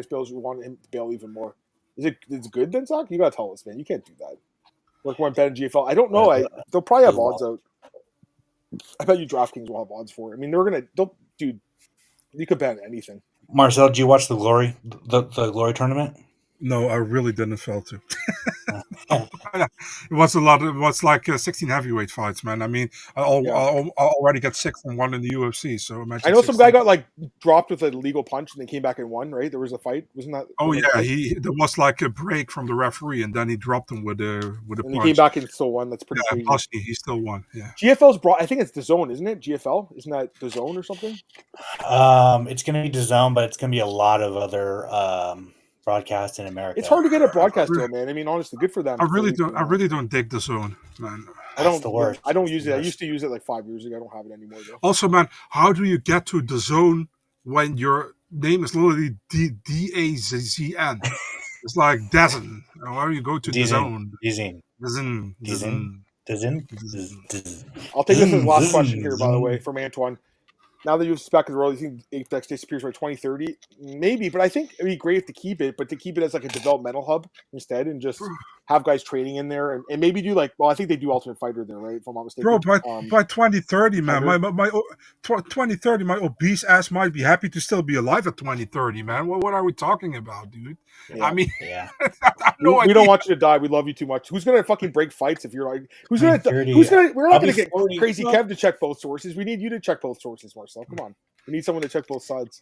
bills, you want him to bail even more. It's good then, Zach? You gotta tell us, man. You can't do that. Work one bet in GFL. I don't know. They'll probably have odds out. I bet you DraftKings will have odds for it. I mean, dude. You could bet anything. Marcel, did you watch the Glory tournament? No, I really didn't fail to. It was like 16 heavyweight fights, man. I mean, I already got 6 and 1 in the UFC, so imagine. I know 16. Some guy got like dropped with a legal punch and they came back and won, right? There was a fight, wasn't that? Oh yeah, there was like a break from the referee, and then he dropped him with a punch. He came back and still won. That's pretty crazy. Plus he still won. Yeah. GFL's I think it's DAZN, isn't it? GFL, isn't that DAZN or something? It's gonna be DAZN, but it's gonna be a lot of other broadcast in America. It's hard to get a broadcast deal, man. I mean, honestly, good for them. I really don't dig DAZN, man. I don't use it. I used to use it like 5 years ago. I don't have it anymore though. Also, man, how do you get to DAZN when your name is literally DAZN? It's like DAZN. Why do you go to DAZN? DAZN. I'll take this as the last question here, by the way, from Antoine. Now that you've back in the world, you think Apex disappears by 2030? Maybe, but I think it'd be great to keep it, but to keep it as like a developmental hub instead and just have guys training in there and maybe do like, well, I think they do Ultimate Fighter there, right? If I'm not mistaken. Bro, by 2030, man, my 2030, my obese ass might be happy to still be alive at 2030, man. What are we talking about, dude? Yeah. I mean, we don't want you to die. We love you too much. Who's gonna fucking break fights if you're like, we're not gonna get Crazy Kev to check both sources. We need you to check both sources, Marcel. Come on, we need someone to check both sides.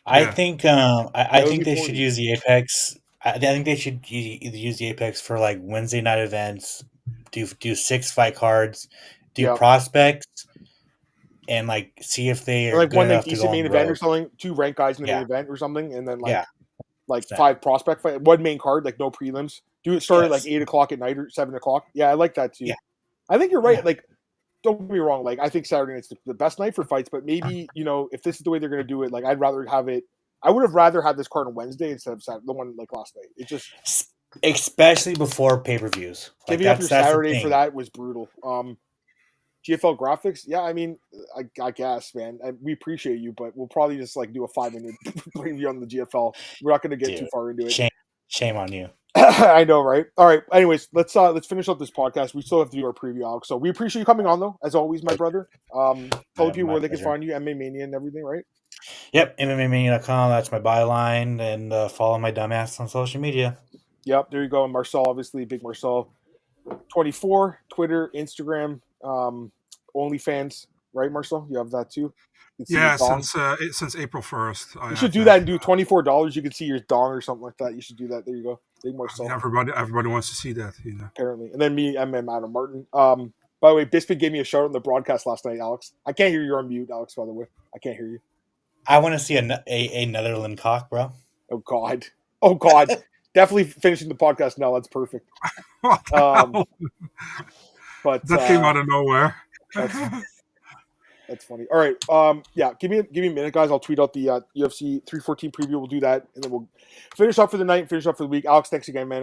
I think I think they should use the Apex. I think they should use the Apex for like Wednesday night events. Do 6 fight cards, prospects, and like see if they are like good one enough decent main event or something. 2 ranked guys in the main event or something, and then like 5 prospect fight, 1 main card, like no prelims. Do it start at like 8:00 at night or 7:00. Yeah, I like that too. Yeah. I think you're right. Yeah. Like, don't get me wrong. Like, I think Saturday night's the best night for fights, but maybe if this is the way they're going to do it, like, I'd rather have it. I would have rather had this card on Wednesday instead of Saturday, the one like last night. It just, especially before pay-per-views. Like, giving up your Saturday for that was brutal. GFL graphics, yeah. I mean, I guess, man. We appreciate you, but we'll probably just like do a 5-minute preview on the GFL. We're not going to get too far into it. Shame on you. I know, right? All right. Anyways, let's finish up this podcast. We still have to do our preview, Alex. So we appreciate you coming on, though, as always, my brother. Tell people where they can find you, MMA Mania and everything, right? Yep, MMAMania.com. That's my byline, and follow my dumbass on social media. Yep, there you go. And Marcel, obviously, Big Marcel, 24, Twitter, Instagram, OnlyFans, right, Marcel? You have that too. Yeah, since April 1st. You should do that and do $24. You can see your dong or something like that. You should do that. There you go. Big I Marcel. mean, everybody wants to see that, you know. Apparently. And then me, Adam Martin. By the way, Bisping gave me a shout out on the broadcast last night, Alex. I can't hear you. You're on mute, Alex, by the way. I can't hear you. I want to see a Netherland cock, bro. Oh, God. Definitely finishing the podcast now. That's perfect. What the hell? But That came out of nowhere. That's funny. All right. Yeah, give me a minute, guys. I'll tweet out the UFC 314 preview. We'll do that, and then we'll finish up for the night, finish up for the week. Alex, thanks again, man.